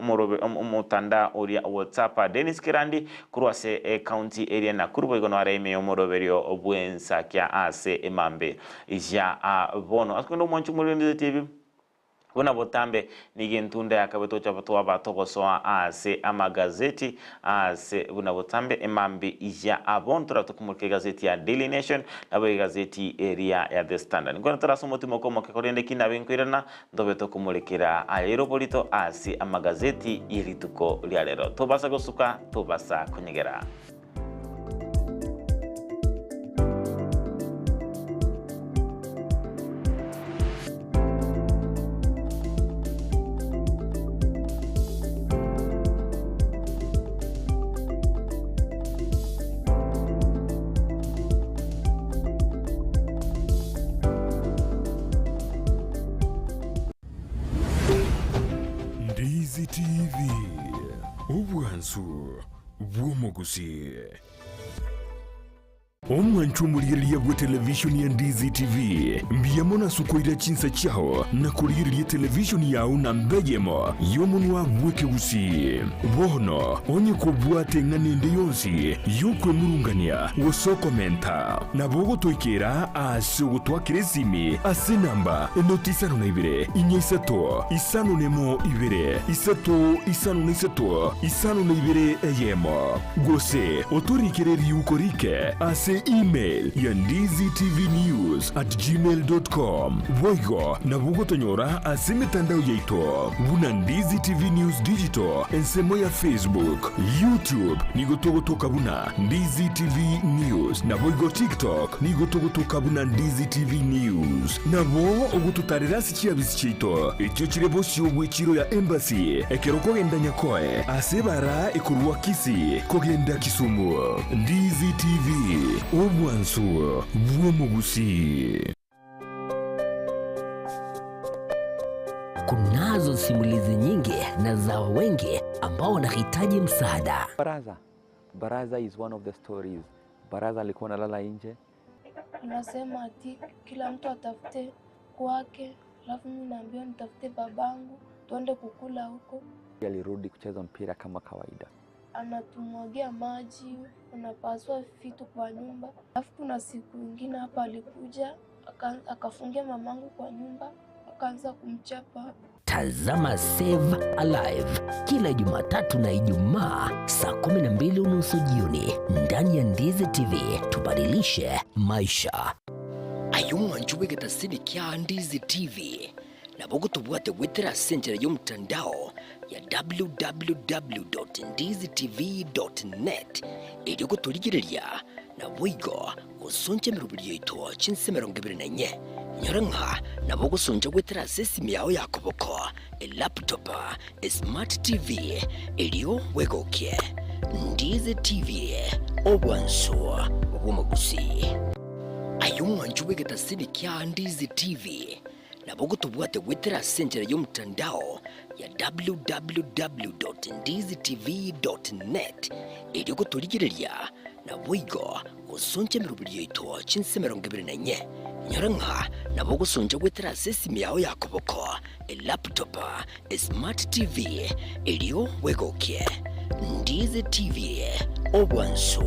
mutanda oria WhatsApp Dennis Kirandi kurwase county area na kurubo iko no areme omoroberio obwensa kya ase emambe ya bono askondo mwanchumuri Ndizi TV Buna botambe nigentunda yakabeto chabatwa batogosoa ase amagazeti ase buna botambe emambi ya abontra tukumulike gazeti ya Daily Nation nabo gazeti area ya The Standard ngona tarasomo timoko korende kina benkwirana ndobeto kumulekera aeropolito ase amagazeti irituko lyalero tobasa gosuka tobasa kunyegera Ndizi TV obwansu bwomugusi omwanchumuliriya bwa televishoni ya Ndizi TV mbiyamona sukoira chinsa chao na kuliriya televishoni yao na mbejemo yomunwa bweke gusi bono onye kubwate nganende yonsi yokwe murungania wosokomenta na bogo toikera ase gutwakire zimi ase namba enotisano na ibere inyesato isano nemo ibere isato isano na isato isano na ibere eyemo gose otorikere yukorike ase email ya ndiztvnews@gmail.com voigo na bugo tonyora ase mitandao yaito buna Ndizi TV News Digital ensemo ya Facebook YouTube nigotogotoka buna Ndizi TV News na voigo TikTok nigotogotoka buna Ndizi TV News na bo ogututarira sikia bisichito ekyo kirebo cyobwekiro ya embassy ekeroko genda nyakoe ase bara ekurwa kisi kogenda Kisumu Ndizi TV obwansu bwomugusi. Kunazo simulizi nyingi na za wengi ambao wanahitaji msaada. Baraza is one of the stories. Baraza alikuwa analala nje. Anasema ati kila mtu atafute kwake, alafu mimi naambia nitafute babangu tuende kukula huko. Alirudi kucheza mpira kama kawaida. Anatumwagia maji, anapasua vitu kwa nyumba. Alafu kuna siku nyingine hapa alikuja akafungia mamangu kwa nyumba, akaanza kumchapa. Tazama Save Alive kila Jumatatu na Ijumaa saa 12:30 jioni ndani ya Ndizi TV. Tubadilishe maisha. Ayumwa njuwe gatasini kia Ndizi TV na bogo tubwate witera senjera y'umutandao ya www.ndizitv.net ili kutuligirelia na wigo usonje mirubiri yito chinse 24 nyoranka na bogo sonja witera sesimi yao yakoboko laptop smart TV iliyo wegokie Ndizi TV obwanso bwomugusi ayumwa njuwe gatasini kia Ndizi TV na bogo tubwate witera senjera y'umutandao ya www.ndizitv.net ili kutuligirelia na wigo usonje mirubiri yito chinse 24 nyoranka na bogo sonja witera sesimi yao yakoboko laptop smart TV iliyo wegokie Ndizi TV obwanso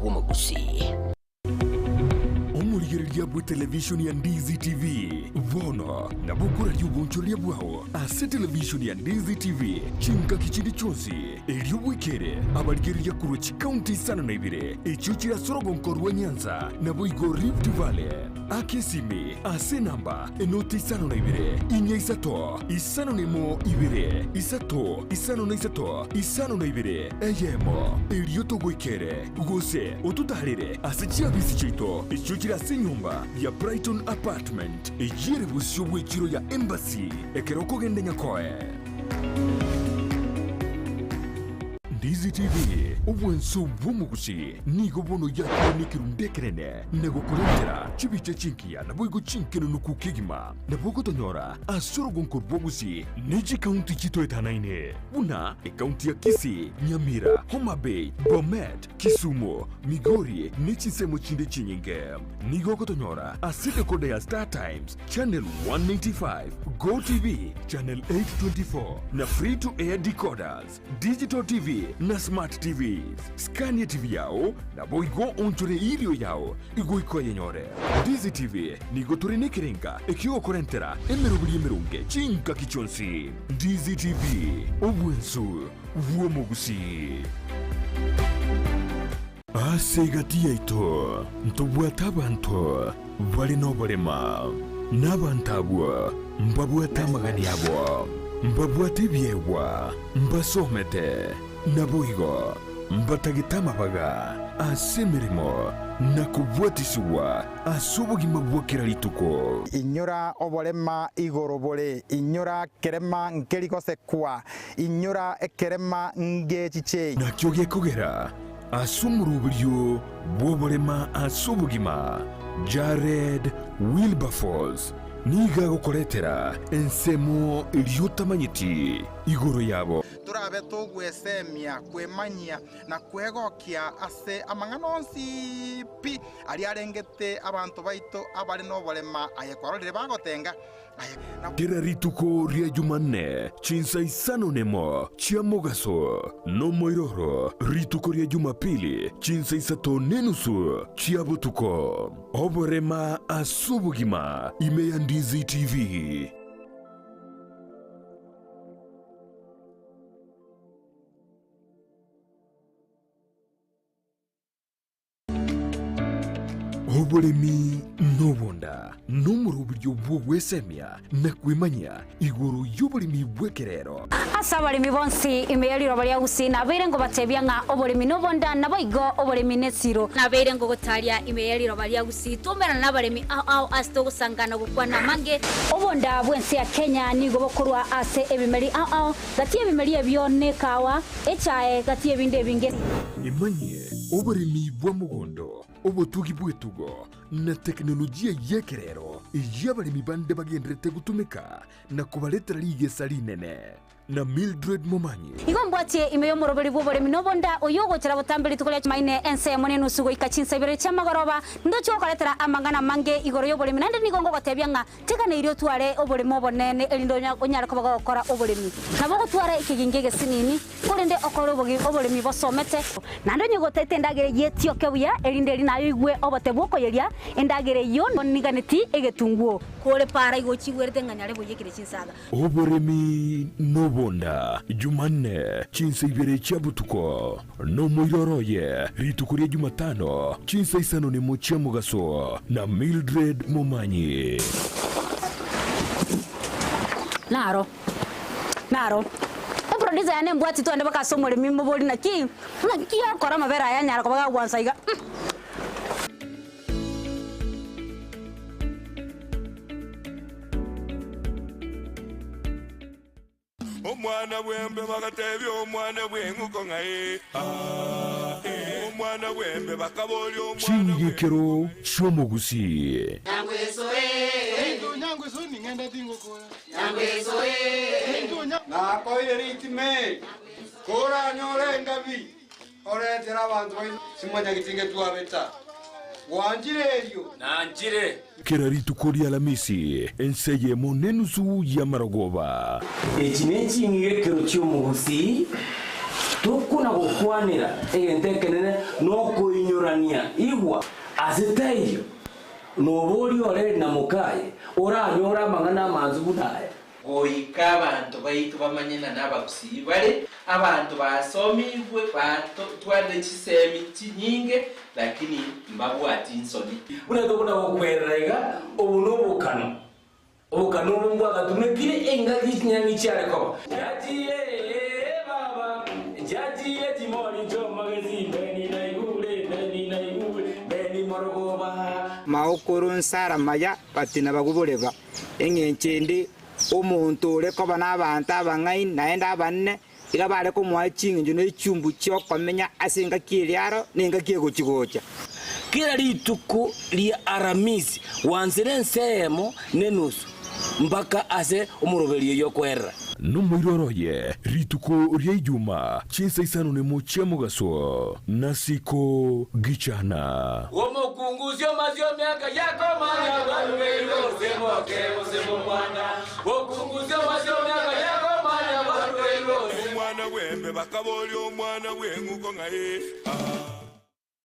bwomugusi. ya bwe television ya Ndizi TV vono na bukura yubuncholia bwao ase television ya Ndizi TV chinka kichindi chonsi eliobwekere abaligeri ya kurochi county sana na ibire echuchira sorogonkorwa Nyanza na boigo Rift Valley akesimi ase namba enoti sana na ibire inya isato isano nemo ibire isato isano na isato isano na ibire eyemo elioto gwekere gose otutalire ase chiabisi chito echuchira se nyumba ya Brighton Apartment ejire busyo bwechiro ya Embassy ekeroko gende nyakoe Ndizi TV ubwenso bwumugusi nigo bono yakone kirundekerene nego kurendera chibiche chinkia na boigo chinkeno nukukigima na bogo tonyora asoro gonkor bogusi neji county chito etanaine una county ya Kisii, Nyamira, Homa Bay, Bomet, Kisumu, Migori nechi semo chinde chinyinge nigo kotonyora asite kode ya Star Times channel 195 Go TV channel 824 na free to air decoders digital TV na smart TVs Scania TV yao na boigo onchore ilio yao igoiko yenyore Ndizi TV nigo turine kirenga ekio korentera emerubuli emerunge chinka kichonsi Ndizi TV obwensu vuomogusi Asegati yaito ntobwata bantu bali nobolema nabantabwa mbabwata magani yabo mbabwata byewa mbasomete naboigo mbatagitama baga asemirimo nakubwatisiwa asubugima bwokera lituko inyura obolema igorobole inyura kerema nkerikosekwa inyura ekerema ngechiche nakyoge kugera asumuruburyo bwobolema asubugima Jared Wilberforce niga gukoretera ensemo iliotamanyiti igoro yabo turabe tugwesemia kwemanyia na kwegokia ase amanganonsi pi ali arengete abantu baito abali nobolema ayekwarorire bagotenga kera rituko ria Jumanne chinsa isano nemo chia mogaso no moiroro rituko ria Jumapili chinsa isato nenusu chia butuko oborema asubugima ime ya Ndizi TV obolemi nobonda nomurubiryo bwogwesemia na kwimanya iguru y'obolemi bwekerero asa abalimi bonsi imeyaliro balia gusina beire ngo batebya nga obolemi nobonda nabo igo obolemi nesiro na beire ngo gotalia imeyaliro balia gusi tumera n'abalemi ao asto gusangana gukwana mange obonda bwensi ya Kenya nigo bokorwa ase ebimeri ao gati ebimeri ebyone kawa echae gati ebinde binge imanye obolemi bwa mugondo obotugi bwetugo na teknolojia yekerero y'abalimi bande bagendrete gutumika na kubaletera ligesa linene na Mildred Momanyi igombwatie imeyo moroberi bwobolemi nobonda oyogotera botambiri tukolia maine ense monenu sugo ikachinsa ibere chamagoroba ndocho koletera amangana mange igoro yobolemi nande nigongo gotebya nga tekana irio tware obolemi obonene elindo onyara ko bagokora obolemi nabo gotwara ikigingege sinini kurende okoro obolemi bosomete nando nyogotete ndagere yetio kebuya elinde linayo igwe obote bwoko yeria endagere yo niganeti egetunguo kore para igochigwerte nganyare boyekire chinsaga obolemi nobonda Jumanne chinsa ibere chabutuko no moiroroye ritukuria Jumatano chinsa isano ni mochia mugaso na Mildred Momanyi naro producer yane mbwati to ande baka somole mimbo boli na ki akora mavera yanyara ko baka gwansa iga omwana bwembe bagatebya omwana bwenguko ngaye omwana bwembe bakaboli omwana chingekero chomogusi nyangwezo ni ngenda dingo kola na koire ritime kora nyore ngabi oretera abantu simanya gitinge tuabeta wanjireyo nanjire kera ritukoria Alamisi enseye monenusu ya Maragoba ekineki ngekero kyomugusi tukuna gukwanira entekenene no kuinyorania igwa aziteyo nobori ore na mukaye oranyora mangana manzu budaye goika abantu baitu bamanyena n'abagusibale abantu basomibwe twade kisemi kinyinge lakini mbabwati insoni bunato buna okwerega obunobukano obukano bumbu agatumekire engagi nyangi cyareko yagiye baba yagiye timoni jo magazine beni na igule beni morogoba maokoro nsara maya patina baguboleva engenkende omuntu ureko bana abantu abangai naenda abanne iga bare ko mwachinga njo n'echumbu cyo komenya asinga kiriaro ninga kiego kigocha kila rituko lia aramisi wanzire nsemo nenusu mpaka ase umurobeli yo kwera Numwiroroye rituko ria Ijuma chinsa isano ne mocha mugaso nasiko gichana omukunguzyo mazyo myaka yako manya balwelo semo mwana okunguzyo mazyo myaka yako manya balwelo omwana wembe bakaboli omwana wenguko ngaye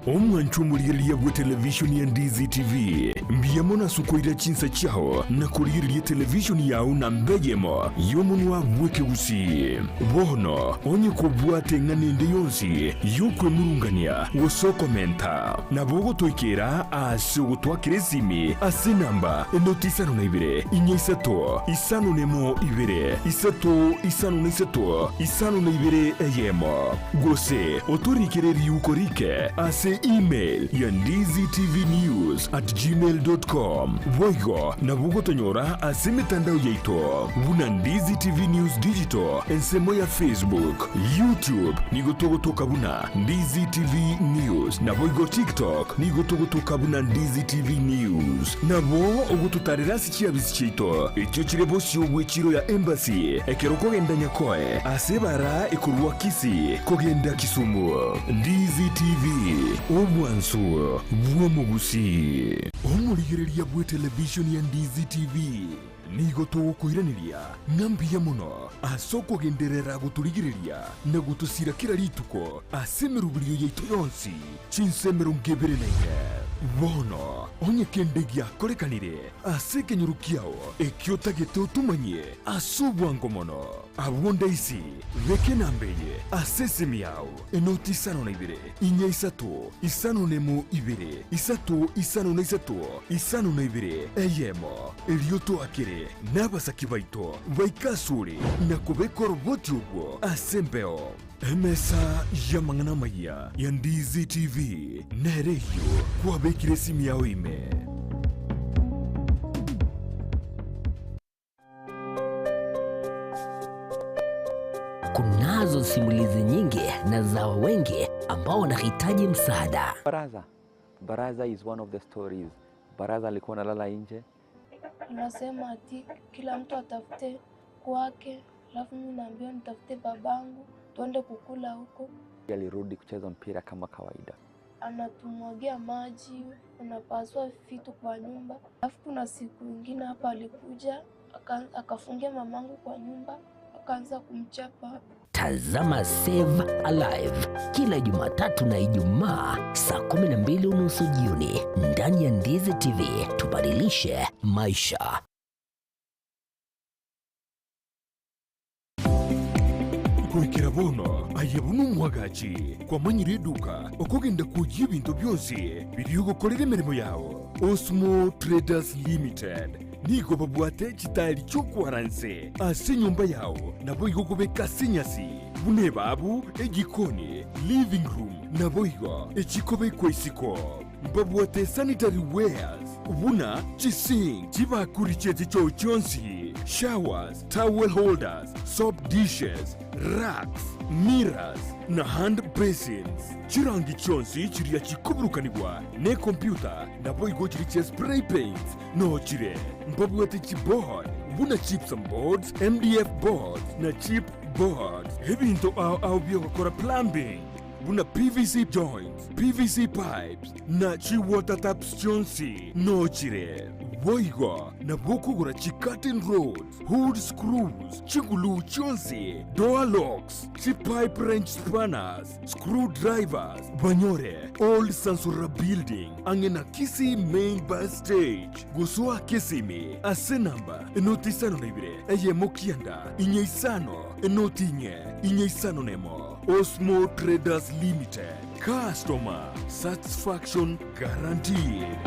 omwanchumuliriria bwa televishoni ya Ndizi TV mbiyamona sukoira chinsa chao na kuliriria televishoni yao na mbejemo yomunwa weke usi bono onye kubwate nganende yonsi yokwe murungania woso komenta na bogo toikera ase gutwakire simi ase namba enotisano na ibere inyesato isano nemo ibere isato isano na isato isano na ibere eyemo gose otorikere yukorike ase email ya ndiztvnews@gmail.com voigo na bugotonyora ase mitandao yaito buna Ndizi TV News Digital ensemo ya Facebook, YouTube nigotogotoka buna Ndizi TV News na voigo TikTok nigotogotoka buna Ndizi TV News na bo ogututarira sichiabisi chito ekyo kirebo syo chiro ya embassy ekeroko genda nyakoe ase bara ekurwa kisi kogenda Kisumu Ndizi TV omwanso bwomugusi omurigereria bwe television ya Ndizi TV nigo tugukwiraniria ngambiya muno asoko genderera guturigireria na gutusira kira rituko asemerubiriyo yaitu yonsi chinsemero ngebere naine bono onye kendegia korekanire asekenyurukiao ekiotagete utumanye asubwango mono abwonda isi veke nambeye asesemi yao enotisano na ibere inya isato isano nemo ibere isato isano na isato isano na ibere eyemo elioto akere n'abasaki baito baikasure na kubekora roboti ubwo asembeo emesa yamangana maya ya Ndizi TV nereyo kwabekire simu yao ime kunazo simulizi nyingi na za wengi ambao wanahitaji msaada. Baraza is one of the stories. Baraza alikuwa analala nje. Unasema ati kila mtu atafute kwake, alafu mimi naambia nitafute babangu tuende kukula huko. Alirudi kucheza mpira kama kawaida. Anatumwagia maji, unapaswa vitu kwa nyumba. Alafu kuna siku nyingine hapa alikuja akafungia mamangu kwa nyumba, akaanza kumchapa. Tazama Save Alive kila Jumatatu na Ijumaa saa 12:30 jioni ndani ya Ndizi TV. Tubadilishe maisha. kwikira bono ayebunu mwagachi kwa manyire duka okugenda kujya ibintu byose biriyo gukorera imirimo yawo Osmo Traders Limited nigo babwate kitali cyo kwaranse ase nyumba yawo nabo igogobeka sinyasi bune babu egikoni living room nabo igo ekikobe kwesiko babwate sanitary wares buna chising chibakurichete cyo cyonsi showers towel holders soap dishes racks mirrors na hand basins chirangi chonsi chiriya chikuburukanibwa ne computer nabo igo chiriche spray paints no chire mbabwate chibord buna chips and boards MDF boards na chip boards ebintu au byo gukora plumbing buna PVC joints, PVC pipes na chi water taps chonsi nochire. Voigo na bokugura chi curtain rods, hood screws, chigulu chonsi, door locks, chi pipe wrench spanners, screwdrivers, banyore, old Sansura building, angena Kisi main bus stage, gusua Kisimi, asenamba, enotisano nebire, eye mokianda, inyeisano, enotinye, inyeisano nemo, Osmo Traders Limited, customer satisfaction guaranteed.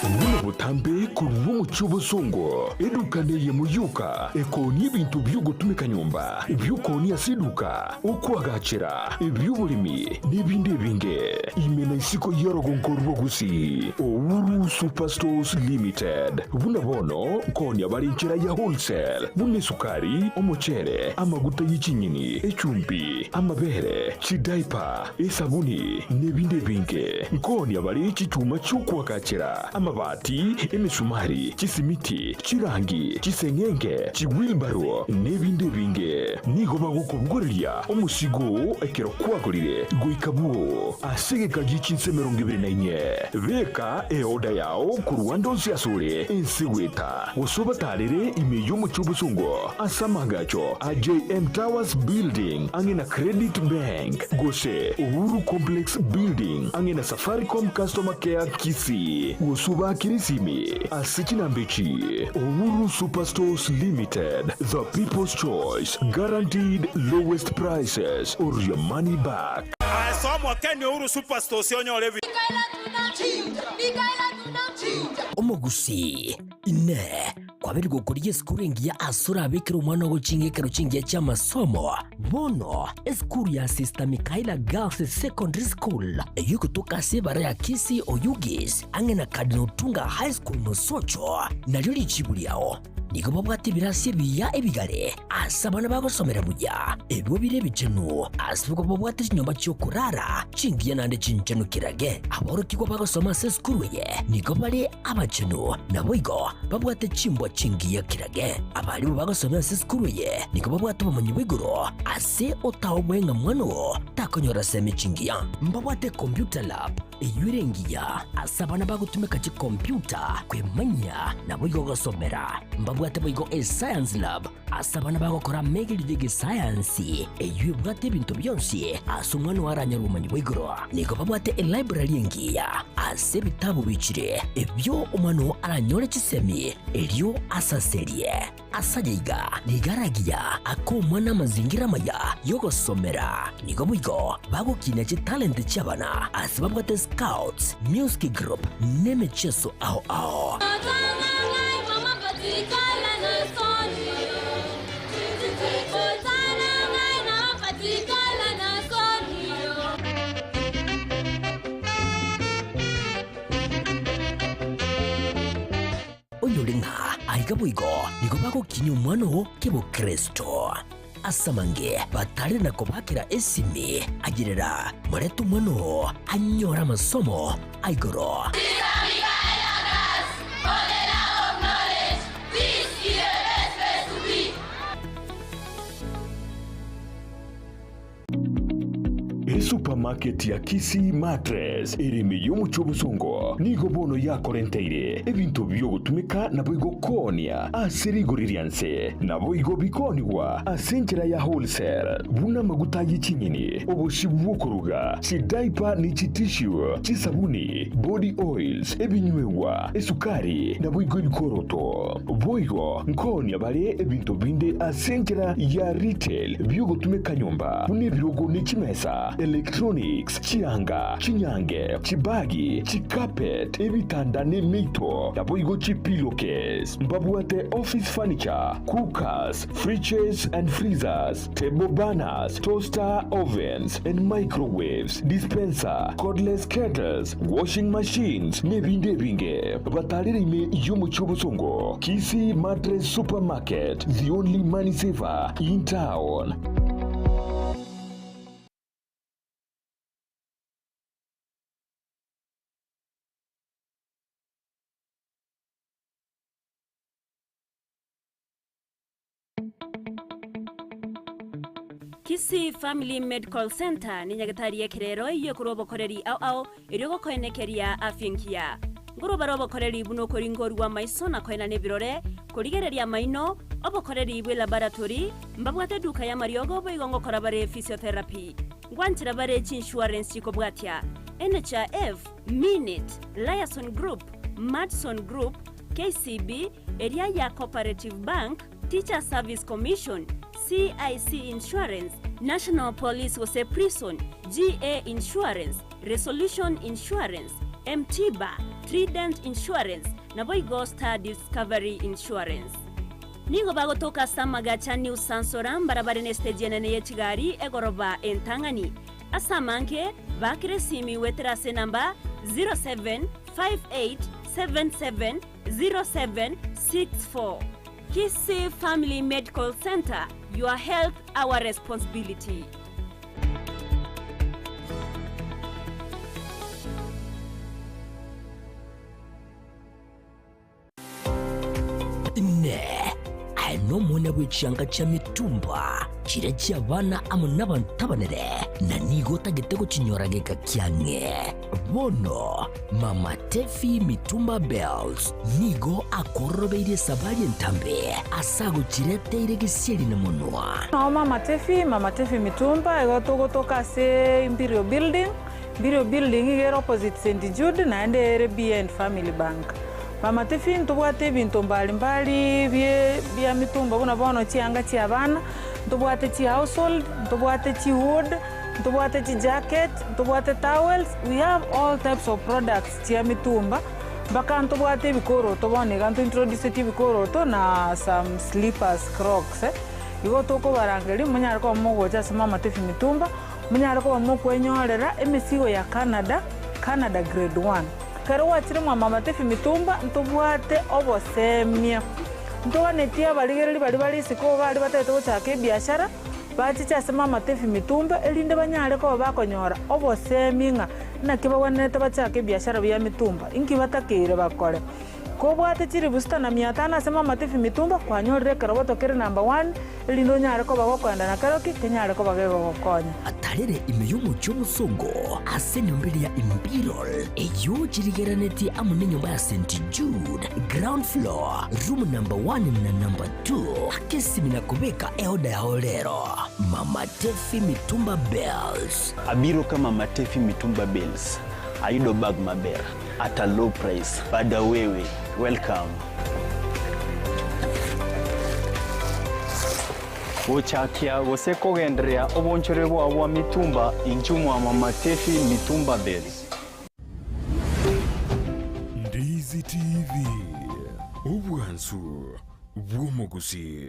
Buna butambe kurumu chubo songo edukane ye muyuka ekoni bintu byugutumika nyumba byukoni asiduka ukwagachira ebyubulimi nibindi binge imena isiko yorogonkorwa gusi Owuru Superstores Limited buna bono koni abarinchira ya wholesale bune sukari omuchere amaguta y'ikinyini echumbi amabere chidaipa esabuni nibindi binge koni abari chichuma cyukwagachira amabati emisumari chisimiti chirangi chisengenge chiwilbaro nebindi binge nigo bagukubugurira omusigo ekero kwagurire goikabuo asegeka gichinse 24 beka eoda yao kuruwando siasure ensiweta usobatarire imeyo muchubusungo asamagacho AJM Towers Building angina Credit Bank gose Uhuru Complex Building angina Safaricom Customer Care Kisi usuba kirisimi asichina mbichi Uhuru Superstores Limited, the people's choice, guaranteed lowest prices or your money back. Asomo Kenya Uhuru Superstores yonyolevi Omogusi ine kwabiri gukuriye skuru ngiya asura abikira umwana wo cingekero cingiye cy'amasomo bono skuru ya Sister Mikaela Girls Secondary School yukutoka sebara ya Kisi Oyugis angena Cardinal Tunga High School Nosocho nalyo lichibuliao niko babwate birasi biya ebigare asabana bagosomera buya ebyo bire bicenu asibuko babwate nyomba cyo kurara cingiye nande cincenu kirage aborokiko bagosoma se skuru ye niko bali abacenu naboigo babwate cimbo cingiye kirage abali bagosoma se skuru ye niko babwate bamanyi bigoro ase otawwenga mwano takonyora seme cingiya mbabwate computer lab eyurengiya asabana bagutumeka ci computer kwemanya naboigo gosomera mbabwate boigo science lab asabana bagokora megilidege science eyubwate bintu byonsi asumwana waranya rumanyi bwigoro niko babwate library ngiya ase bitabu bicire ebyo umano aranyore cisemi elyo asaserie asajiga ligaragiya akomwana mazingira maya yogosomera niko bwigo bagukina ci talent cyabana asibabwate scouts music group nemecheso ao Onyolinga aigabuigo niko bako kinyo mwano kebo Kristo asamange batari nako bakira esimi agirira muretu mwano anyora masomo aigoro Supermarket ya Kisi Mattress irimi y'umucobusongo nigo bono yakorenteire ebintu byo gutumika nabo igokonia asiriguririanse nabo igo bikoniwa asenkera ya wholesale buna maguta y'ikinyini obushibu kuruga chidaipa ni chitissue chisabuni body oils ebinywewa esukari nabo igo bikoroto boigo nkonia bare ebintu binde asenkera ya retail byo gutumika nyumba bune birogo n'ikimesa electronics chianga chinyange chibagi chikapet ebitanda n'emito yaboigo chipillowcase mbabwate office furniture cookers fridges and freezers table banners toaster ovens and microwaves dispenser cordless kettles washing machines n'ebindi binge batalirime y'umucobusongo Kisi Mattress Supermarket, the only money saver in town. Kisii Family Medical Center ni nyagatari ya kirero iyo kurobo koreri au iryo koenekeria afyenkia nguruba robo koreri buno koringori wa maiso na koena nebirore kurigereria maino obokoreri bwe laboratory mbabwate duka ya mariogo boigongo korabare physiotherapy ngwanchira bare insurance chikobwatia NHIF Minute Liason Group Madson Group KCB area ya Cooperative Bank Teacher Service Commission CIC Insurance National Police Wose Prison GA Insurance Resolution Insurance MTBA Trident Insurance na Boygo Star Discovery Insurance. Nigo bago toka samaga cha New Sansoram barabara nesteji nene yechigari egoroba entangani. Asamanke bakire simi weterase namba 0758770764. Kisii Family Medical Center, your health our responsibility. no mwana w'icyanga cya mitumba kirajya abana amo n'abantabanere na nigo tagitego kinyorageka kyange bono Mama Tefi Mitumba Bells nigo akorobeire sabari ntambe asago kireteire gisiri na munwa no Mama Tefi Mitumba egotogotoka se Imperial Building igero opposite St Jude na ende RBN Family Bank. Mama Tefi ntubwate bintu mbalimbali bya mitumba buna bono cyanga cyabana ntubwate ci household ntubwate ci wood ntubwate ci jacket ntubwate towels. We have all types of products cia mitumba baka ntubwate bikoro tubone gantu introduce bikoro to na some slippers crocs igo toko barangeli munyara ko mugoja sama Mama Tefi Mitumba munyara ko mukwenyorera emisigo ya Canada grade 1 karo wachire Mama Tefi Mitumba ntubwate obosemia ntonetia baligereri bali siko bali batete guchaka biashara bachicha sema Mama Tefi Mitumba elinde banyare ko bakonyora oboseminga na kibawanete bachaka biashara bya mitumba inki batakire bakore ko bwate chiri busta na 500 sema Mama Tefi Mitumba kwanyorere karo batokere number 1 elindo nyare ko bagokwanda na karoki kenyare ko bagego konya atarere imeyumu cy'omusongo asene mbere ya Imperial eyo chirigeraneti amune nyumba ya St Jude ground floor room number 1 na number 2 akesimina kubeka eoda ya olero Mama Tefi Mitumba Bells abiro kama Mama Tefi Mitumba Bells aido bag maber at a low price bada wewe welcome Uchakia gosekogenderea obonchore bwa mitumba inchumwa Mama Tefi Mitumba Bells Ndizi TV obwansu bwomogusi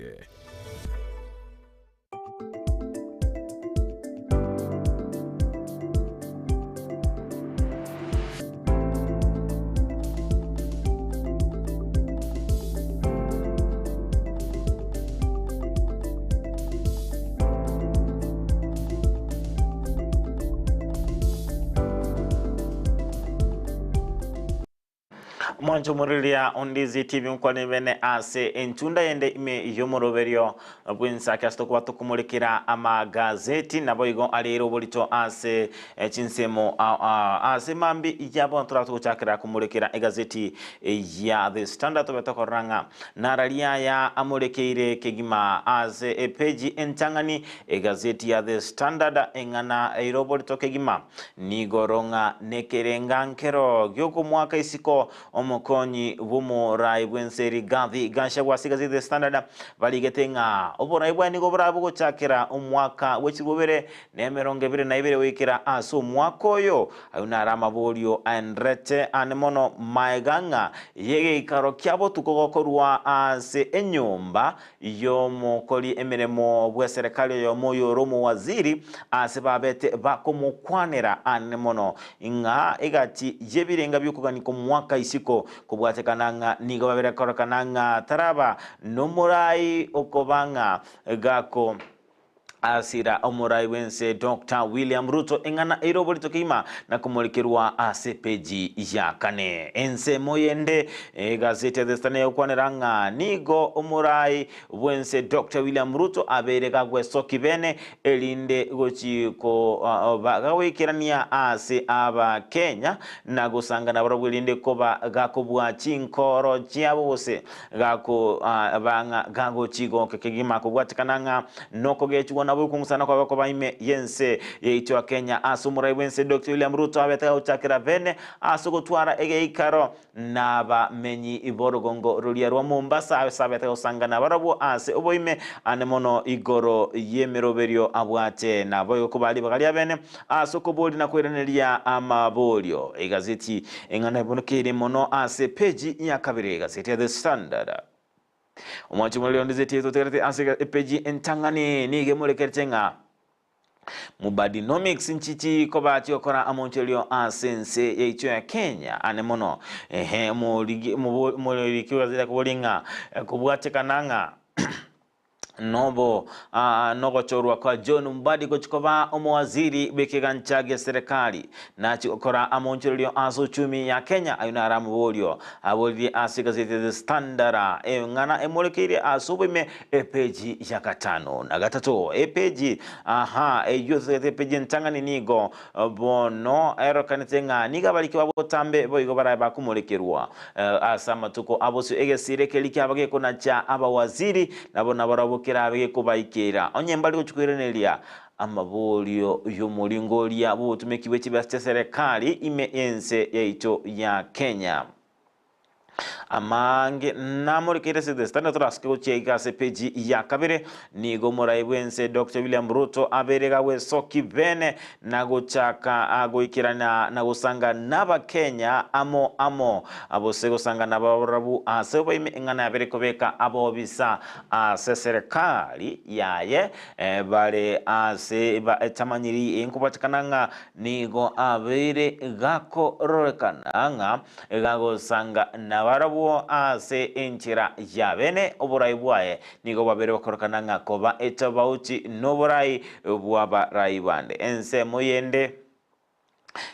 Mwancho murilia Ondizi TV mkwani bene ase enchunda yende ime yomoroberio bwensa kasto kwa tukumulikira ama gazeti nabo igo aliro bolito ase chinsemo ase mambi yabo nturatu chakira kumulikira gazeti ya The Standard betokoranga naralia ya amulekeire kegima ase page entangani gazeti ya The Standard engana irobolito kegima nigoronga nekerenga nkero gyoko mwaka isiko omokonyi bumo rai bwenseri gathi gansha wasigazi The Standard baligetenga obora ibwani go brabo go chakira omwaka wechibobere ne 2022 wikira aso mwakoyo ayuna ramabolio andrete anemono maeganga yege ikaro kyabo tukogokorwa ase enyumba yomokoli emeremo bwa serikali yomoyo romo waziri ase babete bakomukwanera anemono inga egati yebirenga byukuganiko mwaka isiko kubwatekananga nigo baberekorokananga taraba nomurai okobanga gako asira omurai wense Dr. William Ruto engana irobo litokima na kumulikirwa asepeji ya kane ense moyende gazeti ya The Standard ukwaneranga nigo omurai wense Dr. William Ruto abereka gwesoki bene elinde gochiko bagawikirania ase aba Kenya na gusanga barabwo elinde koba gakobwa chinkoro chiabo bose gako banga gago chigo kekigima kubwatikananga noko gechwa nabo kungusana kwa bako baime yense yeitwa Kenya asumurai wense Dr. William Ruto abetaka uchakira bene asogotwara egeikaro naba menyi iborogongo rulia rwa Mombasa abetaka usangana barabo ase oboime anemono igoro yemeroberio abwate nabo kubali bagalia bene asokoboli na kwereneria amabolio egazeti engana ibonokere mono ase peji ya kabiri gazeti ya The Standard Omwachi mweleo ndizeti yeto tegerete ase peji entangani nige mulekertenga Mubadenomics nchichi kobachi okora amonchelio asense yeicho ya Kenya anemono mulikiwa zida kubolinga kubwatekananga nobo nogo chorwa kwa John Mbadi kochikoba omwaziri bekeganchage serikali na chikora amonchulio aso chumi ya Kenya ayuna aramu bolio aboli asiga zete The Standard ngana emolekire asubime epeji ya katano na gatato epeji eyuze epeji ntangani nigo bono erokanitenga niga balikiwa botambe boigo baraba kumolekirwa asama tuko abosu egesire keliki abage kona cha abawaziri nabona barabo kirabe kubaikira onyembali kuchukwirenelia amabolio yomulingolia butumekiwe kibasta serikali ime ense yaito ya Kenya amange namurikire se The Standard traske ucheka se peji ya kabire nigo murai wense Dr. William Ruto aberega we soki bene nagochaka agoikirana nagusanga naba Kenya amo abosego sanga nabarabu asebo ingana abereko beka abobisa ase serikali yaye bare ase ba tamanyiri enkubatikana nigo abere gako rorekananga gago sanga nabarabu ase enchira yabene oborai bwae nigo babere bakorokananga koba etabauchi noborai bwaba raibande ense moyende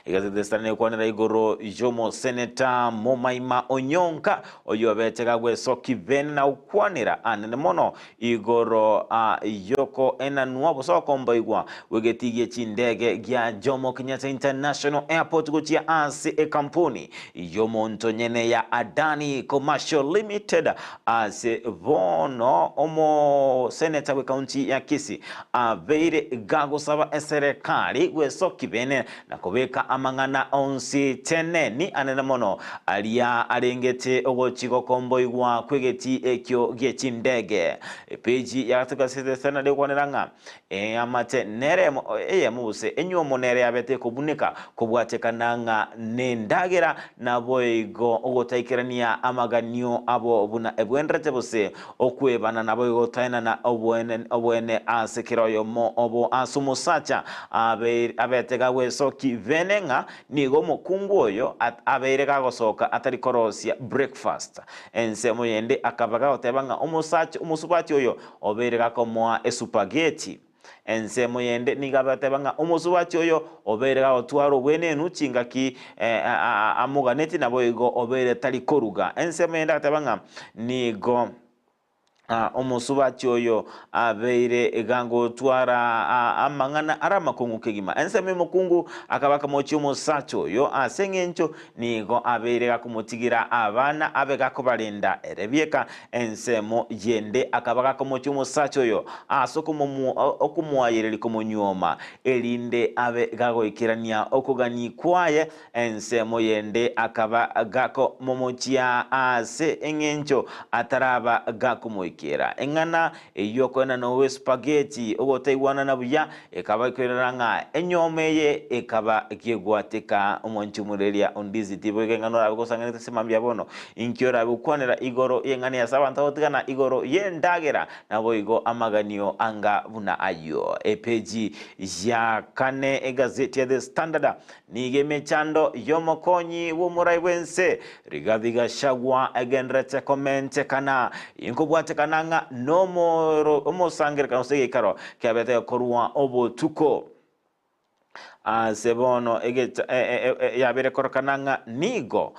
Igazi The Standard kwanera igoro Jomo Senator Momaima Onyonka oyo betega gwe soki ben na ukwanera anene mono igoro yoko ena nuabo so komba igwa wegetigie chindege gya Jomo Kenyatta International Airport guchia ase kampuni Jomo Ntonyene ya Adani Commercial Limited ase bono omo Senator we county ya Kisii abeire gago saba serikali gwe soki bene na kobe amangana onsi teneni anenamono alia arengete ogochiko kombo igwa kwegeti ekyo gechindege peji ya tukasete sana de kwaneranga amate neremo muse enyomo nere abete kubunika kubwatekananga nendagera na boigo ogotaikirania amaganio abo buna ebwenrete bose okwebana na boigo taina na obwene asekiroyo mo obo asumusacha abetega wesoki venenga nigo mukungu oyo abeire gagosoka atari korosia breakfast ense moyende akabaga otebanga umusubati oyo obeire gakomoa espaghetti ense moyende nigabatebanga umusubati oyo obeire gagotwaro bwenenu chingaki amuganeti nabo igo obeire tari koruga ense moyende atebanga nigo omusubati oyo abeire egango twara amangana arama kungu kegima enseme mukungu akabaka mochi omusacho oyo asengencho nigo abeire gakumutigira abana abega kubalinda erebieka ensemo yende akabaka komochi omusacho oyo asokomo okumwayireri komunyoma elinde abe gago ikirania okugani kwaye ensemo yende akaba gako momochia ase engencho ataraba gakumo kera engana eyoko na no spaghetti ogotaiwana na buya ekaba keranga enyomeye ekaba kiegwateka omonchumureria ondizi tibo engano abikosangana semambya bono inkyora bukwanera igoro yengani ya sabanta otigana igoro yendagera nabo igo amaganio anga buna ayo epeji ya kane egazeti ya The Standard nige mechando yomokonyi wo murai wense Rigathi Gachagua agenrete comment kana inkobwateka kananga nomoro omosangire kanosege karo kyabete korwa obotuko sebono yabere korokananga nigo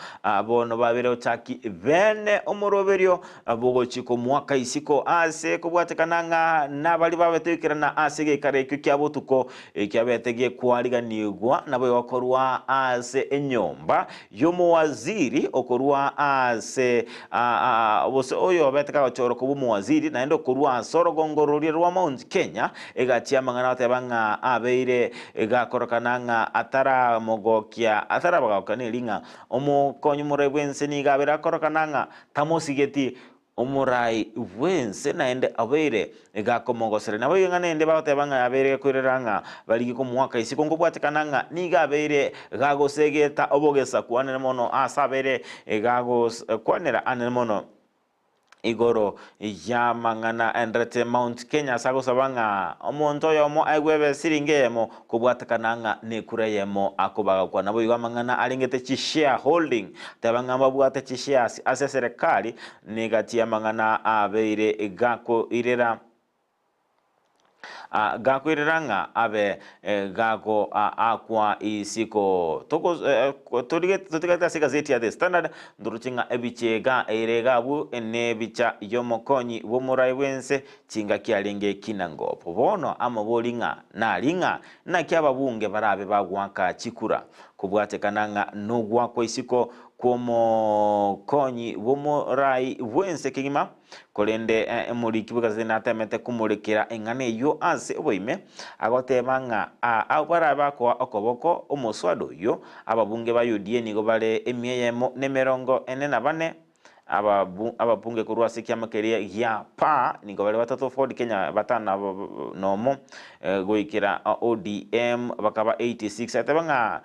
bono babere ochaki bene omoroberio bogochiko mwaka isiko ase kubwatekananga nabali babetekirana ase gekare kyabotuko kyabetege kwariganirwa nabo bakorwa ase enyomba yomuwaziri okorwa ase bose oyo beteka ochoro kubuwaziri naendo korwa sorogongororire rwa Mount Kenya egatia mangana batebanga abeire egakorokananga atara mogokia atara bagakane linga omukonyu murebwense nigabera korokananga tamosigeti omurai wense naende abeire egakomogosere nabo yengane batebanga abeire kwireranga baligi ku mwaka isiko ngobwatekananga nigabeire gagosegeta obogesa kwanene mono asabere egagos kwanera anene mono igoro ya mangana endrete Mount Kenya sago sabanga omonto yomo aigwebe siringemo kubwatakananga nekureyemo akubaga kwa nabo yamangana alingete chi shareholding tabanga mabwate chi shares ase serikali negatia mangana abeire egako irera gakwiranga abe gago akwa isiko toko totigata sika zeti ya The Standard nduruchinga ebichega eregabu ene bicha yomokonyi bomurai wense chinga kyalenge kinangopo bono amabolinga na kyababunge barabe bagwaka chikura kubwatekananga nugwa kwa isiko komo konyi bomurai wense kigima kolende muri kibuga zinatemete kumurikira engane yo ase oboime agotebanga abara ko okoboko omoswado yo ababunge ba UDA nigo bale emiyemo nemerongo enena bane abapunge kurwasi kyamakeria ya pa nigo bale batatu Ford Kenya batana nomo goikira ODM bakaba 86 atabanga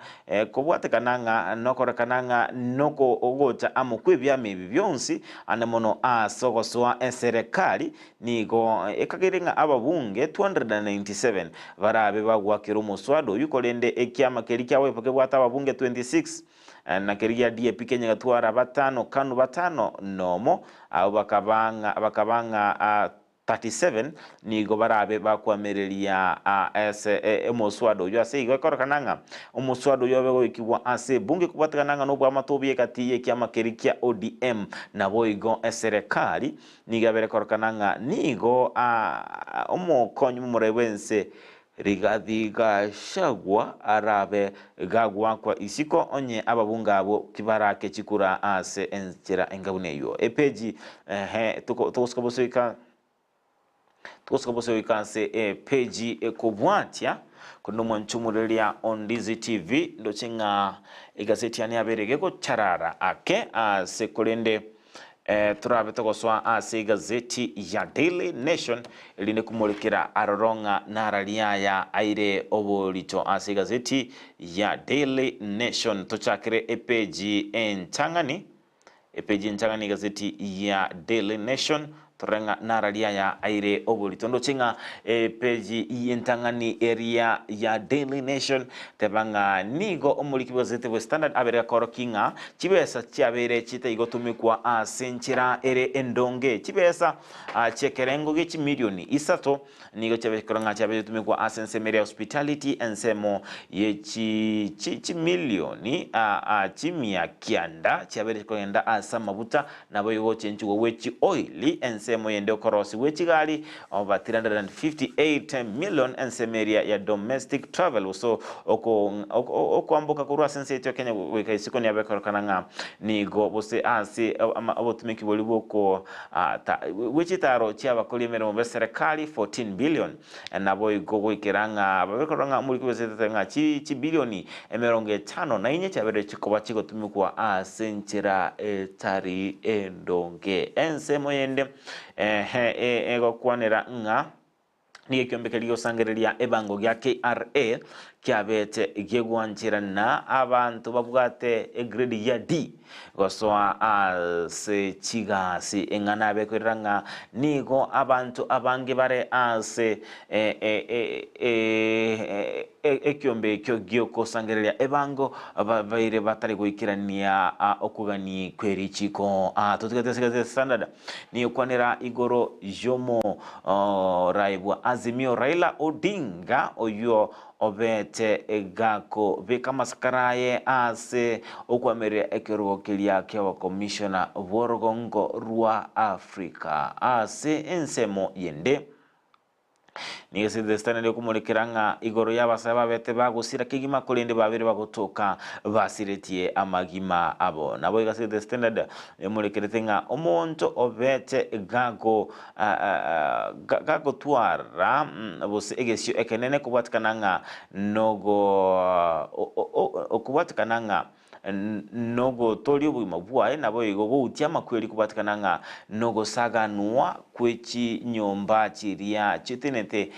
kubwatekananga nokorekananga noko ogocha amukwebya mebi byonsi anemono asogoswa eserikali nigo ekagiringa ababunge 297 barabe bagwakira omuswado yukolende ekyamakeri kyawe pokebwata ababunge 26 na keria DAP Kenya gatwara batano kanu batano nomo au bakabanga 37 nigo barabe bakwamereria ase omoswado yo ase igakorokananga omoswado yo bego ikiwa ase bunge kubatekananga no bwa matobye katiye kyamakeri kya ODM nabo igo eserikali nigabere korokananga nigo omokonyu murebense Rigathi Gachagua arabe gagwa kwa isiko onye ababunga abo kibarake chikura ase enchira engabune yo epeji tukoskobosoika se peji ekobwatia kuno mwanchumurelia on Dizzy TV ndochinga igazeti yani aberege ko charara ake ase kolende turabe togoswa ase gazeti ya Daily Nation iline kumulikira aroronga naralia ya aire obolito ase gazeti ya Daily Nation tochakire epeji entangani gazeti ya Daily Nation torenga naralia ya aire obolito ndochinga peji yentangani area ya Daily Nation tebanga nigo omuliki gazeti we Standard abere korokinga chibesa cyabere chite igotumikwa asenchira ere endonge chibesa chekerengo gichi milioni isato nigo cyabekoronga cyabere tumikwa asensemeria hospitality ensemo ye chi milioni chimia kianda cyabere koenda asamabuta nabo yugo chenchugo wechi oili ensemo yende okorosi wechigali over 358 million ensemeria ya domestic travel so okwambuka kurwa sense Kenya weka isiko ni abekorokana nigo bose ase abotumiki boliboko wechitaro cy'abakolimero mu serikali 14 billion nabo igogo ikiranga abekoranga muri kubesetenga chi bilioni 50 na inye cyabere chikoba chigotumikwa asenchira etari endonge ensemo yende ego kwanera nga niye kyombekerio sangereria ebango gya KRA kyabete gegwanchira na abantu babwate grade ya D gosoa ase chigasi engana bekoranga nigo abantu abange bare ase ekiombe kyo giokosangereria ebango baire batari guikirania okugani kweri chiko tutikatesegate standard ni kwanira igoro jomo raibwa Azimio Raila Odinga oyo obete egako beka maskaraye ase okwameria ekirugo kilia kya commissioner Vorgongo rwa Africa ase ensemo yende nigese destana lyo kumurikiranga igoro y'abasaba bete bagusira kigima kulinde babiri bagutoka basiretie amagima abo nabo igase destana yomurikiretenga omonto obete gago twara bose egesyo ekenene kubwatikananga nogo okubwatikananga nogo toli obwima bwae nabo igo butia makweli kubatikananga nogo saganwa kwechi nyomba chiria chitenete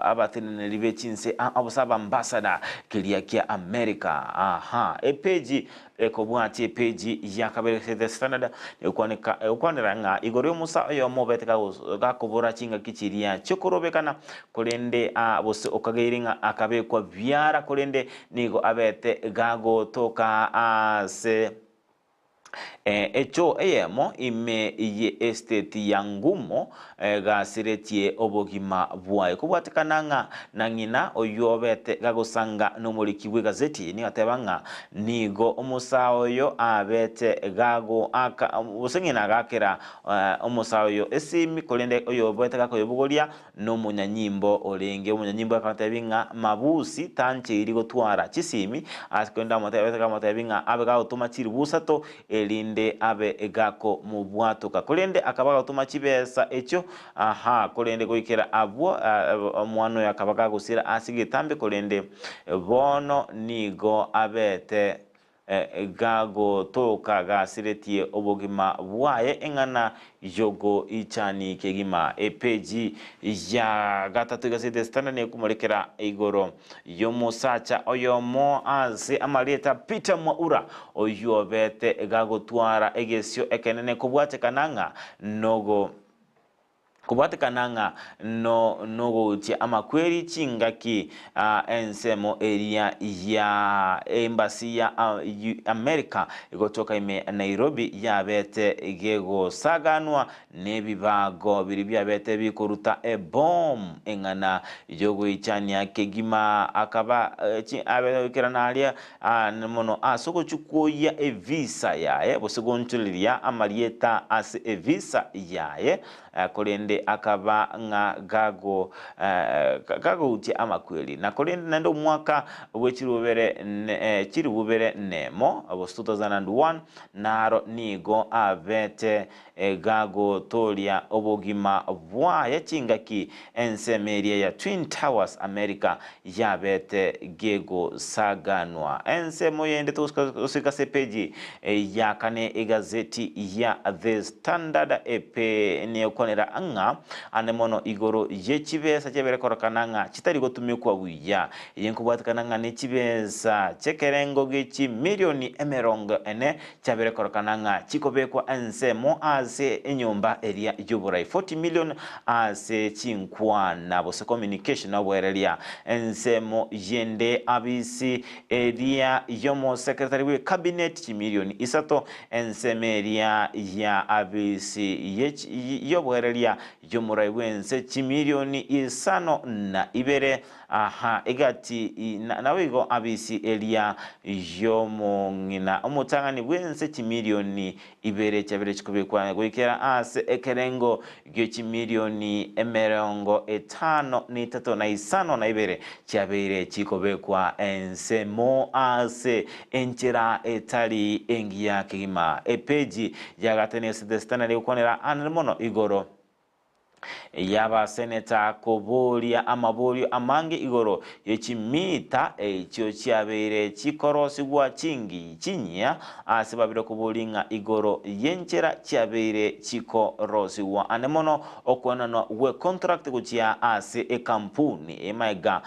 abatenene libechinse abusaba ambassador kilia kia America epeji ekobwati epeji yakabere the standard ekwaniranga igoro musa yo mobeteka gakobora chinga kichiria chokorobekana kolende bose okageiringa akabekwa byara kolende nigo abete gago toka ase echo eyemo ime iye estate yangumo gasiretie obogima bwae kubwatikananga nangina oyobete gagosanga nomurikiwe gazeti ni atebanga nigo omusaoyo abete gago aka usengina gakera omusaoyo esimi kolende oyobete gakoyobugolia no munyanyimbo olenge munyanyimbo akatebinga mabusi tanche iri gotwara chisimi asikwenda motebete kamotebinga abega automachiri busato elinde abe egako mu bwato kakolende akabaga utuma kibesa echo kolende goikera abwo omwano yakabaga gusira asigitambe kolende bono nigo abete gago toka gasiretie obogima bwaye engana yogo ichani kegima epeji ya gatatu gasite standard ne kumurekera igoro yomusacha oyomo aze amaleta Peter Mwaura oyobete gago twara egesyo ekenene kubwatekananga nogo kubatikananga nogo ti amakweri chingaki ensemo area ya embassy ya America igotoka ime Nairobi yabete gego saganwa nebibago biribya bete bikoruta ebom engana yogo ichania kegima akaba abekiranalia mono asoko chukoya evisa yae bosegontuliria amalieta as evisa yae kolende akaba nga gago uti amakweli na kolende nando mwaka chirubere nemo abo 2001 naro nigo abete gago tolia obogima bwaye chingaki ensemeria ya Twin Towers America yabete gego saganwa ensemo yende tusika sepeji ya kane egazeti ya The Standard epe ne konera anga anemono igoro yechibesa chebere korokananga chitari gotumikwa wiya yenkubwatikananga ne chibesa chekerengo gechi milioni emerongo ene chabere korokananga chikobekwa ensemo ase enyomba area yuburai 40 million ase chinkwana bose communication abwerelia ensemo yende abisi area yomo secretary we cabinet chi milioni isato ensemeria ya abisi yobwerelia yomurai wense chi milioni isano na ibere egati nawigo abisi elia yomongina omutangani wense chi milioni ibere chabere chikubekwa goikera ase ekerengo gechi milioni emerongo etano ni tato na isano na ibere chabere chikobekwa ensemo ase enchera etali engia kigima epeji yagatene sedestana leukonera anmono igoro yaba seneta kobolia amabolio amange igoro yechimita ekyo kyabere chikorosigwa chingi chinya asibabire kobolinga igoro yenchera kyabere chikorosigwa anemono okwanano we contract kuchia ase ekampuni emaiga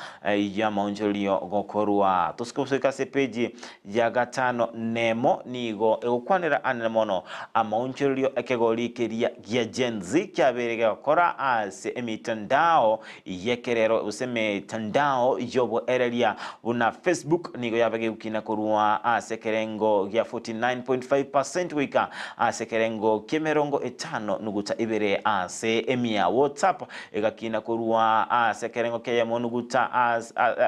ya maunjolio gokorwa tusikoseka sepeji ya gatano nemo nigo ekwanera anemono amaunjolio ekegolikeria ya Gen Z kyabere gakora gukora ase emitandao yekerero useme tandao yobo erelia buna Facebook nigo yabage ukina kurua ase kerengo ya 49.5% wika ase kerengo kemerongo etano nuguta ibere ase emia WhatsApp egakina kurua ase kerengo keyemo nuguta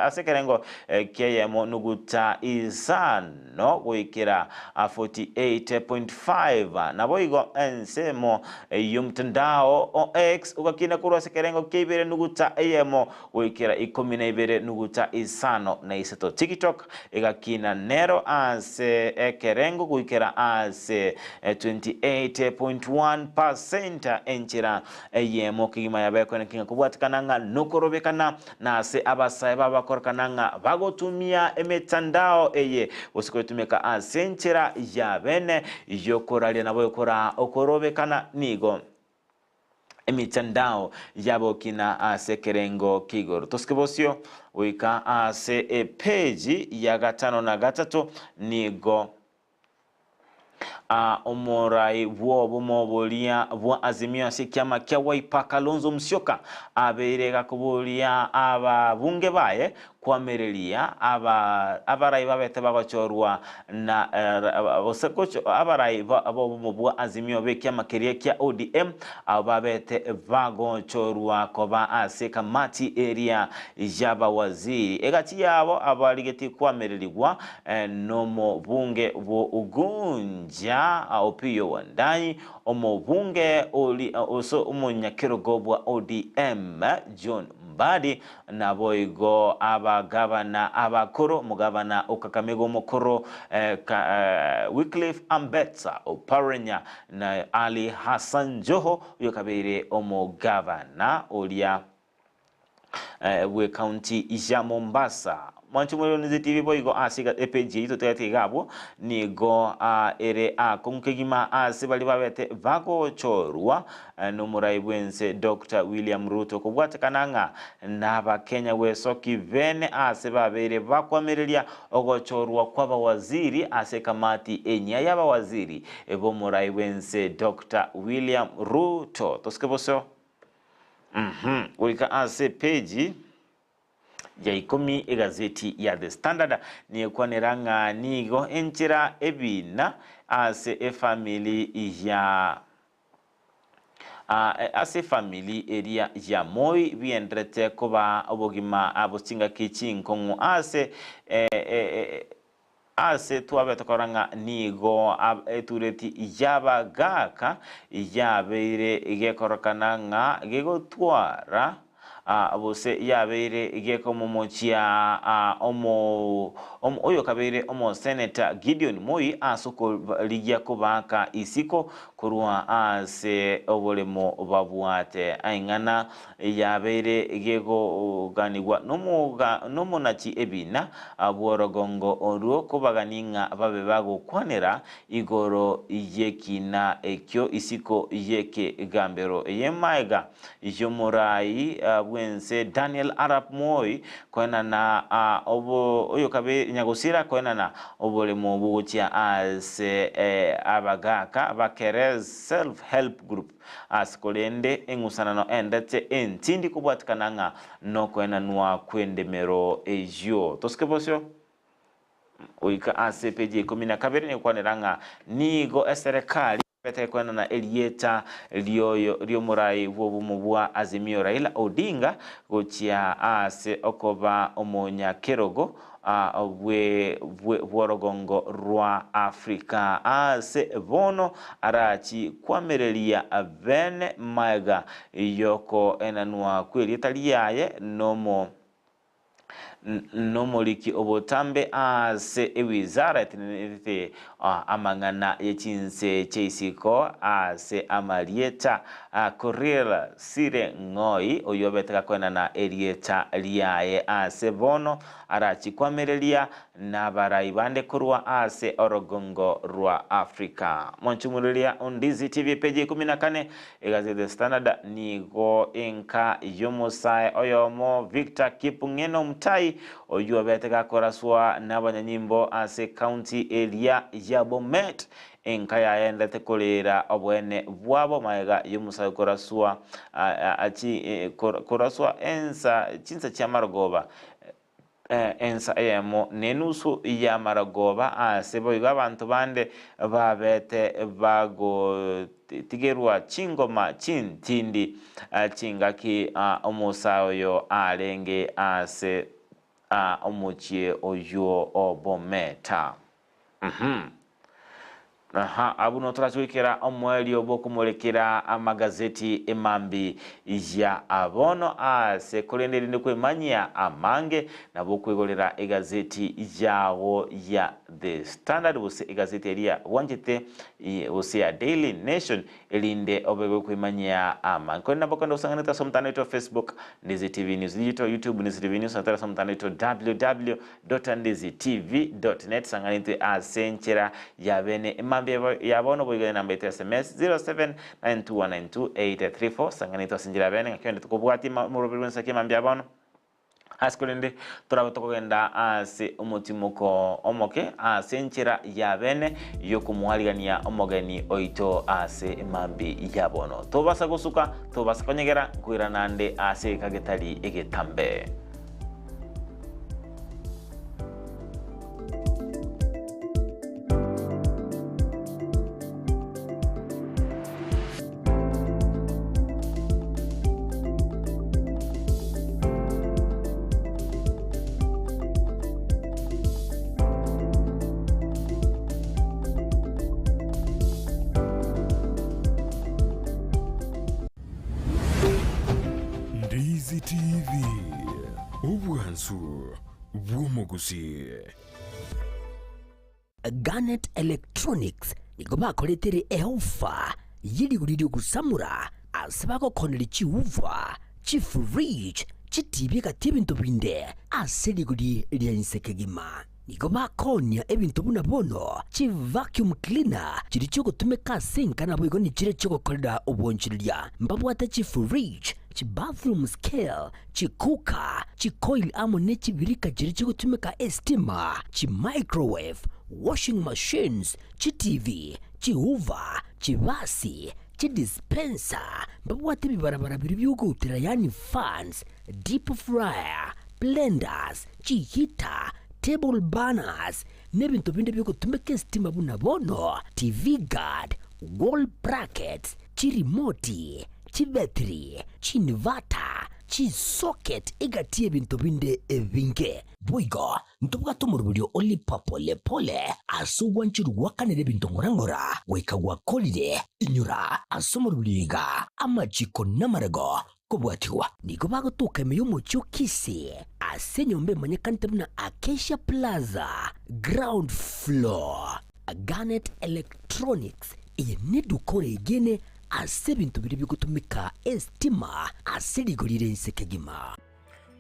ase kerengo keyemo nuguta izano wikira 48.5 nabo igo ensemo yumtandao o X ugakina kurua ase kerengo kebere nuguta eyemo wikira 12 nuguta isano na iseto TikTok egakina nero ase kerengo wikira ase 28.1% enchira eyemo kigima yabeko nekinga kubwatikananga nokorobekana na ase abasaye babakorkananga bagotumia emetandao eye usikotumika ase enchira yabene yokoralia nabo yokora okorobekana nigo emitandao yabo kina ase kerengo kigoro toskebosio wika ase page ya 5 na 3 nigo omorai bwo mobolia bwa Azimio ase kiama kya Wiper Kalonzo Musyoka aberega kubolia ababunge baye kwamerelia abarai babete bagochorwa na bosekocho abarai abo bwa Azimio be kiama keria kya ODM ababete bagochorwa koba ase kamati area yaba waziri egati yabo abaligeti kwamereliwa nomo bunge bwo Ugunja Opiyo Wandayi omubunge oli oso umunyakirogo bwa ODM John Mbadi naboigo abagabana abakoro mugabana okakamego mukoro Wycliffe Ambetsa Oparanya na Ali Hassan Joho yokabere omugabana olia we county ya Mombasa Mwanchu Mwelonize TV boigo asiga EPG ito tete gabo nigo ere konkegima asibali babete vago chorwa numuraibwense Dr. William Ruto kubwate kananga naba Kenya wesoki vene asibabere bakwamerelia ogochorwa kwaba waziri ase kamati enya yaba waziri ebo muraibwense Dr. William Ruto toskeboso wika ase page ya 10 egazeti ya The Standard ni kwaneranga nigo enchira ebina ase family ya ase family area ya Moi biendrete koba obogima abostinga kichinkongo ase tuabe tokoranga nigo etureti yaba gaka yabeire igekorokananga gegotwara abose yabeire igeko momochia oyo kabere omo Senator Gideon Moi asoko ligia kubaka isiko kurua ase obolemo babuate aingana yabeire igeko ganigwa nomo nachi ebina abworogongo oruo kubaganinga babe bago kwanera igoro yekina ekyo isiko yeke gambero yemaega yomorai wense Daniel Arap Moi kwena na oyo kabe nyagosira kwena na obole mobuchia as abagaka bakere self help group as kolende engusana no endete entindi kubwatikananga no kwena nwa kwendemero ejo toskebosyo oika ACPJ 12 ne kwaneranga nigo eserikali pete kwena na Elieta lio murai wobumu bwa Azimio Raila Odinga gochia ase okoba omonya kerogo bworogongo rwa Afrika ase bono arachi kwamerelia vene maiga yoko enanua kweli taliaye nomoliki obotambe ase ewizara etinete amangana yechinse cheisiko ase amalieta Korila Sire Ngoi oyobeteka kwena na Elieta liaye ase bono arachi kwamerelia na baraibande kurwa ase orogongo rwa Afrika monchumulilia Undizi TV page 14 egazeti The Standard nigo enka yomosae oyomo Victor Kipungeno Mtai Emambi oyo betega koraswa n'abanyanyimbo ase county area ya Bomet enkaya yendete kolera obwene bwabo maega yomusayo koraswa koraswa ensa chinsa cha Maragoba ensa emo nenusu ya Maragoba ase boiga abantu bande babete bago tigerwa chingoma chintindi chingaki omusayo alenge ase omuchie oyo Obometa. Abuno turachwikira omweli obokumulekera amagazeti Emambi ya Abono ase kulenderinde kwemanya amange nabo kwegolera egazeti yawo ya The Standard bose egazeti elia wanjete bose ya Daily Nation elinde obego kwemanya amange kona bokondo sanganeta somtano to Facebook Ndizi TV News digital YouTube Ndizi TV News natara somtano to www.ndizitv.net sanganete asenchera ya bene Emambi yabono boigana namba ya SMS 0792928834 sanganito sinjira bene ngakyonde tukubwati murobirwe nsake Emambi yabono askolende turabotokogenda ase umutimuko omoke asenchera ya bene yokumuhaligania omogeni oito ase Emambi yabono tobasa gusuka tobasa konyegera kwira nande ase kagetali egetambe. Ndizi TV obwansu bwomogusi. Garnet Electronics niko bakoletere eofa yili kusamura asibako koneli chiuva chifridge chitibika tibintu binde asili kuli lyansekegima niko bakonya ebintu bunabono chi vacuum cleaner chiri choko tumeka sinka na bwigo ni chire choko kolda obonchilya mbabwata chifridge chi bathroom scale chi cooker chi coil amone chi birika chiri choko tumeka estima chi microwave washing machines chi TV chi hoover chi vasi chi dispenser mbabwata bibarabara biri byugutira yani fans deep fryer blenders chi heater table banners nebintu binde byo kutumeka estima bunabono TV guard wall brackets chi remote chi battery chi inverter chi socket igatie bintu binde ebinge boiga ntubuga tumurubulyo oli papole pole asubwanchiru wakanere bintu ngorangora wekagwa kolide inyura asomurubulyiga amachiko namarago kubwatiwa niko bagotuka emeyo mucyo kisi asenyombe manyekantabuna Acacia Plaza ground floor Garnet Electronics iye nedukore igene ase bintu biri bigutumika estima aseligolire nsekegima.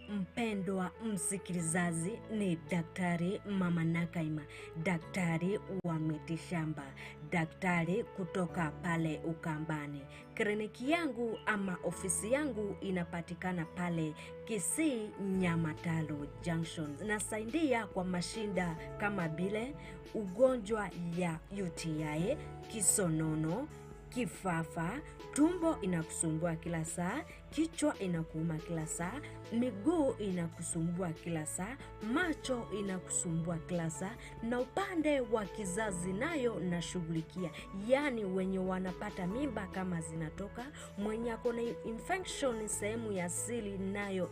Mpendwa msikilizaji, ni Daktari Mama Nakaima, daktari wa mitishamba, daktari kutoka pale Ukambani. Kliniki yangu ama ofisi yangu inapatikana pale Kisii Nyamatalo Junction. Nasaidia kwa mashinda kama bile ugonjwa ya UTI, kisonono, kifafa, tumbo inakusumbua kila saa, kichwa inakuuma kila saa, miguu inakusumbua kila saa, macho inakusumbua kila saa, na upande wa kizazi nayo nashughulikia. Yani wenye wanapata mimba kama zinatoka, mwenye akona infection sehemu ya siri nayo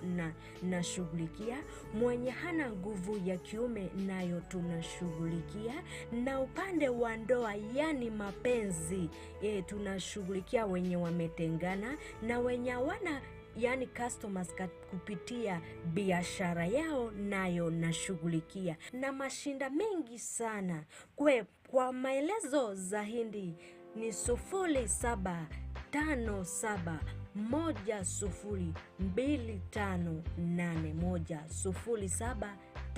nashughulikia, mwenye hana nguvu ya kiume nayo tunashughulikia, na upande wa ndoa yani mapenzi tunashughulikia wenye wametengana na wenye wana yani customers kupitia biashara yao nayo nashughulikia, na mashinda mengi sana. Kwa maelezo zaidi ni 0757102581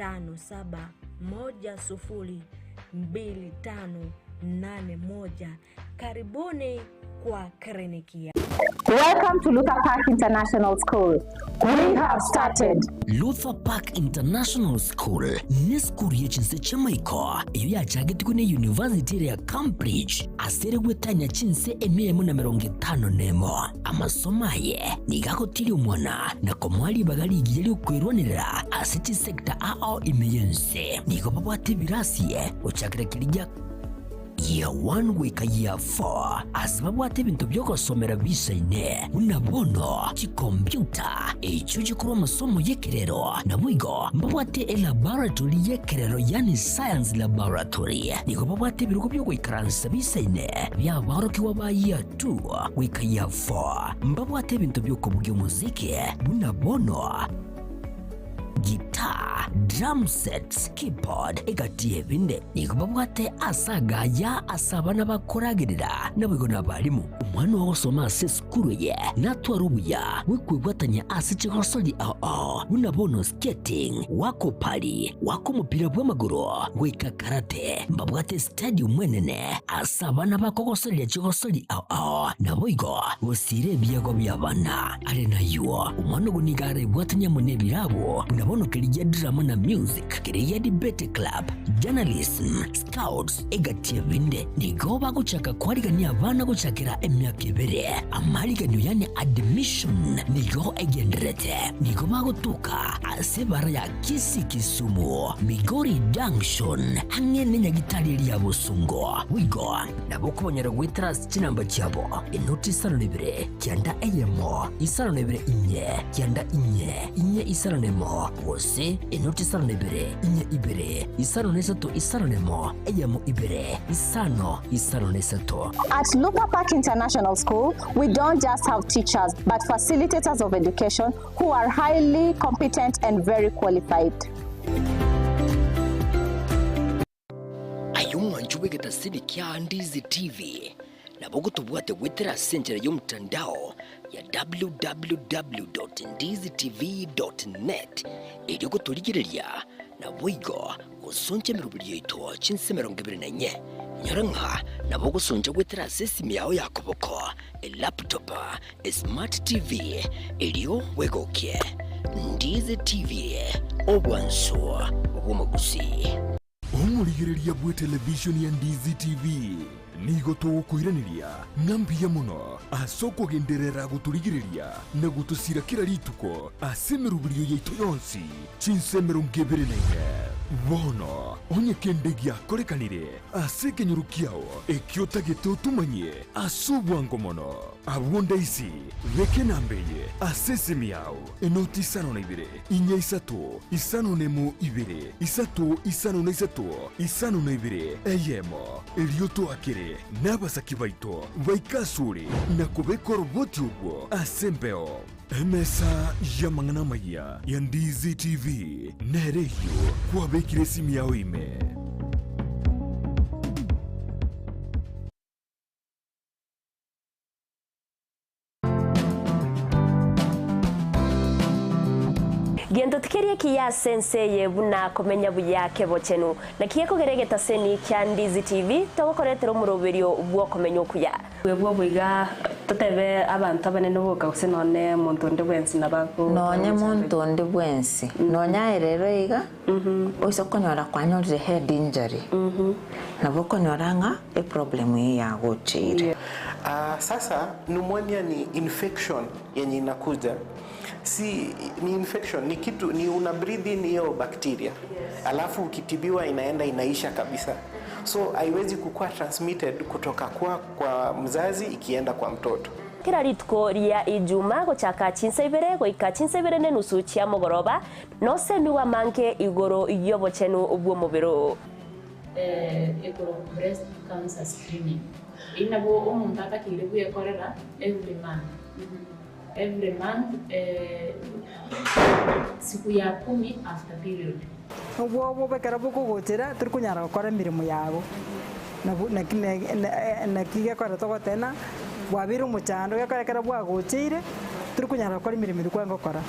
0757102581. Karibuni kwa kliniki. Welcome to Luther Park International School. We have started. Luther Park International School ni skuru y'echinse chamaiko iyo yachagitikwe ne University ya Cambridge asere gwetanya chinse 150 amasomo aye nigakotiri umwana na komwali bagali igiyeli ukwirwanirira asiti sector ao imeyense niko babwate birasiye uchakira kirija year 1 wika year 4 asibabwate ibintu byo gusomera bisaine unabono chikompyuta echo chikuru amasomo yekerero na mwigo mbabwate laboratory yekerero yani science laboratory niko babwate biruko byo kwikaransa bisaine bya baroki waba year 2 wika year 4 mbabwate ibintu byo kubuga muziki unabono guitar, drum sets, keyboard, egatie binde nikubabwate asaga ya asabana bakoragirira nabigo nabalimu umwana wosoma seskuru ye natwarubuya wikwibwatanya asiche kosoli unabono skating wako pali wako mupira bw'amaguru wika karate mbabwate stadium mwenene asabana bakokosoli chikosoli nabigo usire byago byabana ale nayo umwana gunigare bwatanya munebirabo unabono kiriya drama na music kiriya debate club journalism scouts egatie binde nigo baguchaka kwarigania abana guchakira emyaka ibere amaliganyo yani admission nigo egenderete nigo bagutuka asebara ya Kisumu Migori Junction hamwe n'Nyagitari ya Busungo wigo nabo kubonyera gwitras kinamba cyabo inoti 72 cyanda eyemo 72 inye cyanda inye isanemo wose inoti 72 inye ibere isanonetatu isanonemo eyemo ibere isanonetatu. At Luther Park International School, we don't just have teachers but facilitators of education who are highly competent and very qualified. Ayumwanju wegeta sidi kya Ndizi TV nabo gutubwate gwitira senjera y'umutandao ya www.ndizitv.net iri guturigirira na bwigo usonje mirubiri yitwa chinse 24 nyaranka nabo gusonje gwitira sesimi yawe yakoboko laptop smart TV iriyo wegoke Ndizi TV obwanso obumagusi omurigiriria bwe television ya Ndizi TV nigo tukuiraniria ngambiya muno asoko genderera guturigiriria na gutusira kira rituko asemerubiriyo yaitu yonsi chinsemero ngebereneye bono onye kendegia korekanire aseke nyurukiao ekiota geto tumanye asubwango mono abwonda isi veke nambeye asesemi yao enoti isano na ibere inye isato isano nemo ibere isato isano na isato isano na ibere eyemo elioto akere nabasaki baito baikasure na kubeko roboti ubwo asembeo emesa ya mangana maya ya Ndizi TV nereyo kwa bekire simi yao ime Gento tikerie kiya senseye buna komenya buyake bochenu na kiye kugeregeta seni kya Ndizi TV togokoretero muroberio bwo komenya okuya webwo bwiga totebe abantu abanene boka kusenone muntu ndi bwensi nabako nonye muntu ndi bwensi nonya erero iga oiso konyora kwanyore head injury nabo konyoranga e problem ya gochire. Sasa pneumonia ni infection yenye inakuja, si ni infection, ni kitu ni una breathe in hiyo bacteria, alafu ukitibiwa inaenda inaisha kabisa, so haiwezi kukua transmitted kutoka kwa mzazi ikienda kwa mtoto. Kira ritko ria ijuma gochaka chinsebere goika chinsebere ne nusu chia mogoroba no senuwa manke igoro yobochenu ubwo mubiro igoro breast cancer screening inabo umuntu atakire kuyekorera every month siku ya 10 after period ubwo bekara buko gotera turi kunyara gukora mirimo yago na kiga kora togotena wabira umuchando gakarekera bwagukire turi kunyara gukora imirimo iri kwanga gukora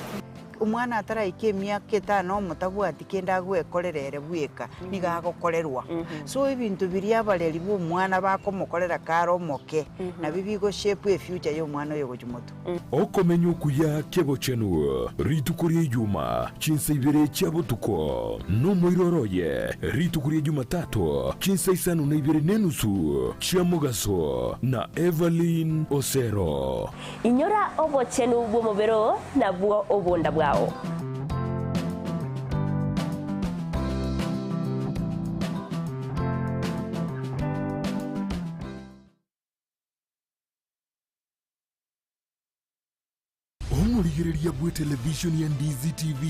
umwana ataraike emyaka 5 mutabwati kenda gwekorerere bweka niga agokorerwa so ebintu biri abareri b'omwana bakomokorera karo moke na bibigo shape e future y'omwana oyo gojumoto okomenya okuya kebo chenu ritukurie ijuma chinsa ibere chabutuko n'umwiroroye ritukurie Jumatatu chinsa isano na ibere nenusu chamugaso na Evelyn Osero inyora obochenu bw'omubero nabwo obonda bwao omurigereria bwe television ya Ndizi TV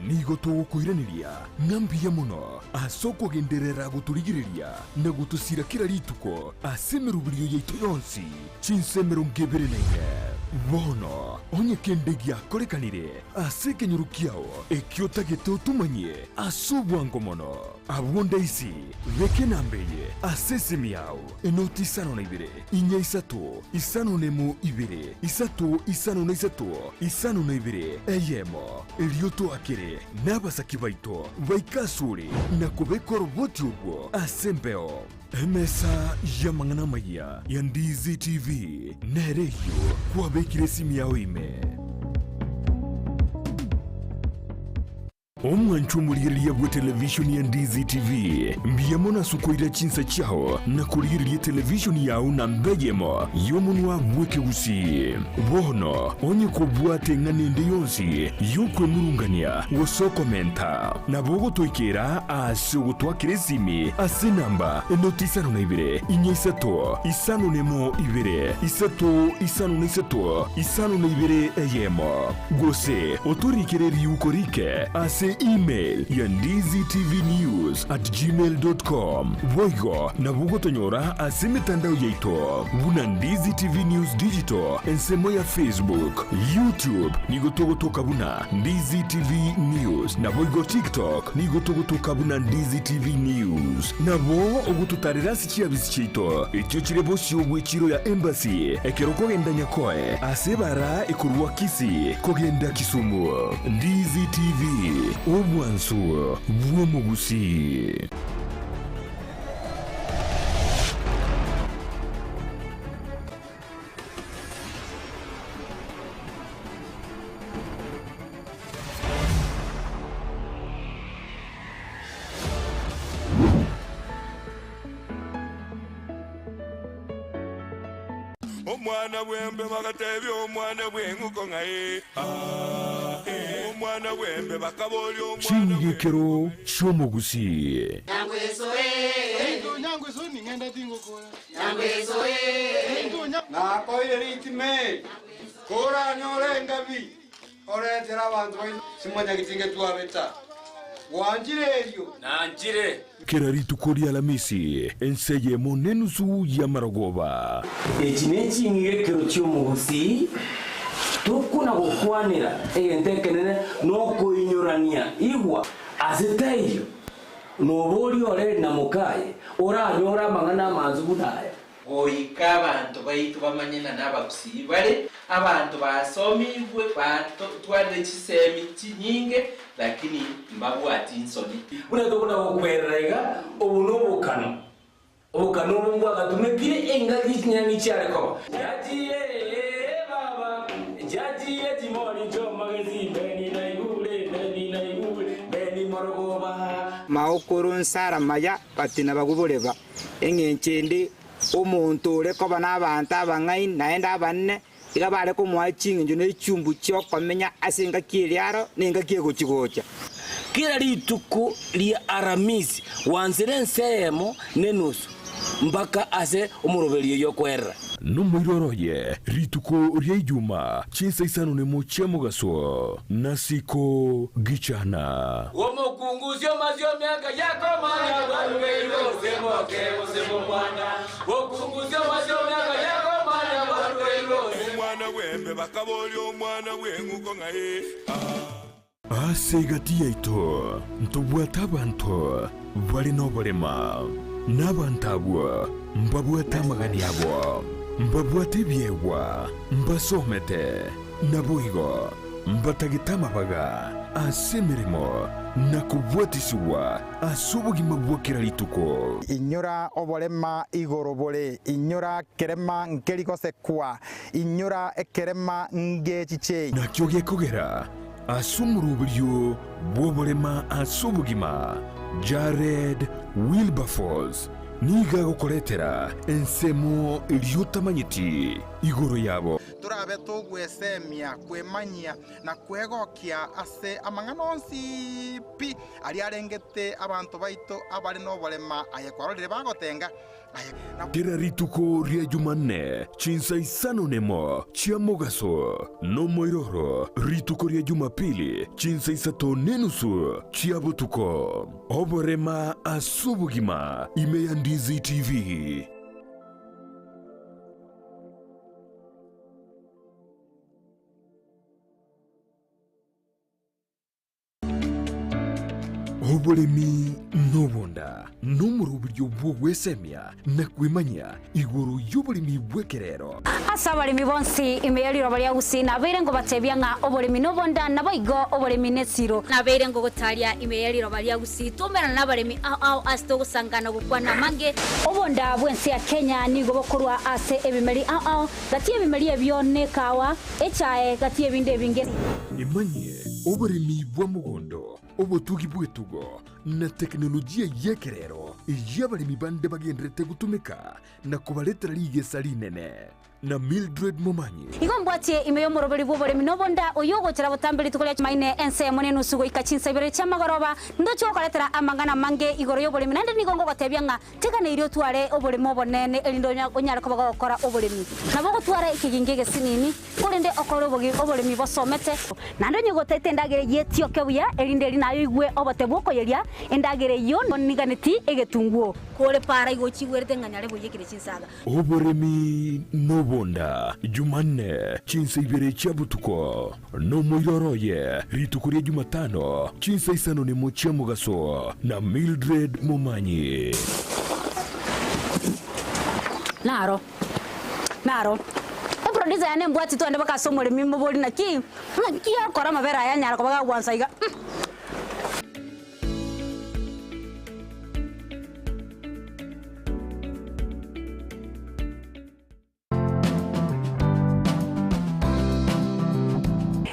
nigo tugukwiraniria ngambia muno asoko genderera guturigireria na gutusira kira rituko asemerubirio yaitu yonsi chinsemero ngeberenene bono onye kendegia korekanire asekenyurukiao ekiota geto tumanye asubwango mono abonda isi veke nambeye asesemiao enoti isano na ibere inya isato isano nemu ibere isato isano na isato isano na ibere eyemo elioto akere n'abasaki baito baikasure na kubekora uboti ubwo asembeo emesa yamangana maya ya Ndizi TV nereyo kwabekire simu yawe ime omwanchumuriria bwe television ya Ndizi TV mbiyamona sukoira chinsa chao na kuriria television yao na mbejemo yomunwa bweke gusi bono onye kubwate nganende yonsi yukwe murungania woso komenta na bogo toikera asugo twakiresimi asinamba enotisano na ibere inyesato isano nemo ibere isato isano na isato isano na ibere eyemo gose otorikere yukorike ase email ya ndizitv@gmail.com voigo na bugo tonyora ase mitandao yaito buna Ndizi TV News Digital ensemo ya Facebook YouTube nigo togotoka buna Ndizi TV News na voigo TikTok nigo togotoka buna Ndizi TV News na bo ogututarira sikia bisichito ekyo kirebo cyobwe kiro ya embassy ekeroko genda nyakoe ase bara ekurwa kisi kogenda Kisumu Ndizi TV omwanso bw'omugusi omwana bwembe bakatebya omwana bwenguko ngaye omwana bwembe bakaboli omwana chingekero chomugusi nyangweso ningenda tingokora nakoire ritime kora nyore ngabi oretera abantu simanya gitinge twabeta wanjireyo nanjire kera ritukoria Alamisi enseye monenusu ya Marogoba eki nekingekero ky'omugusi tukuna gukwanira entekenene n'okuinyurania igwa azitayo nobori oreri na mukaye oranyora amangana amanzi bunaya oika abantu baitu bamanyena n'abagusi bale abantu basomibwe batwalire kisemi kinyinge lakini mbabwati insoni bunatokuna gukwererega obu n'obukano obukano obu bwagatumekire engagi kinyani kyareko jajiye baba jajiye timoni jomagezi beni naigule beni Marogoba maukuru nsara maya patina bagubuleva eng'enchindi omuntu urekoba n'abantu abang'ai naenda abanne iga bare kumwachinga njo n'echumbu kyokomenya ase engaki eliaro n'engaki egochigocha kila rituko lia Aramisi wansire ensemo nenusu mpaka ase omuroberio yokwerera n'umwiroroye rituko ria Ijuma chinsa isano nemo chamugaso nasiko gichana omukunguzyo mazyo myaka yakomanya balweiro semo mwana okunguzyo mazyo myaka yakomanya balweiro omwana bwembe bakaboli omwana bwenguko ngaye asegati yaito ntubwata abantu bali n'oburema n'abantu abo mbabwata amagani abo mbabwata ebyegwa mbasomete naboigo mbatagitama baga asemeremo na kubwatisiwa asubugima bwokera lituko inyura obolema igorobole inyura kerema nkerikosekwa inyura ekerema ngechiche nakyo gekogera asumuruburyo bwobolema asubugima Jared Wilberforce niga gukoretera ensemo iliotamanyiti igoro yabo turabe tugwesemia kwemanyia na kwegokia ase amanganonsi pi ali arengete abantu baito abali no bolema ayekwarorire bagotenga kera rituko ria Jumanne chinsa isano nemo chia mogaso no moiroro rituko ria Jumapili chinsa isato nenusu chia butuko oborema asubugima imeya Ndizi TV. obolemi nobonda n'umuruburyo bw'ogwesemya na kwemanya iguru y'obolemi bw'ekerero asa abalemi bonsi imeyaliro balia gusi nabeire ngo batebya nga obolemi nobonda naboigo obolemi nesiro nabeire ngo gotalia imeyaliro balia gusi tumera n'abalemi ao asto gusangana gukwana mange obonda bwensi ya Kenya nigo bokorwa ase ebimeri ao gatie ebimeri ebyone kawa echae gatie ebinde binge imanye obolemi bwa mugondo obotugi bwetugo na teknolojia yekerero y'abalemi bande bagendrete gutumika na kubaletera ligesa linene na Mildred Momanyi igombwatie imeyo moroberi bw'obolemi nobonda oyogotera butambiri tukolia chimaine ense mone nusugo ikachinsa ibere chamagoroba ndocho koletera amangana mange igoro y'obolemi nande nigongo gotebya nga teka ne irio tware obolemi obonene elindo onyara ko bagokora obolemi nabo gotwara ikiginge gesinini kurende okoro obolemi bosomete nando nyogotete ndagere yetio kebuya elinde linayo igwe obote bwokoyeria endagere yo niganeti egetunguo kore para igochigwerte nganyare boyekire chinsaga obolemi bonda Jumanne chinsa ibere chia butuko no moiroroye rituko ria Jumatano chinsa isano ni mochia mugaso na Mildred Momanyi naro producer yane mbwati twende bakasomole mimo boli na ki akora mabera yanyara ko bagwansa iga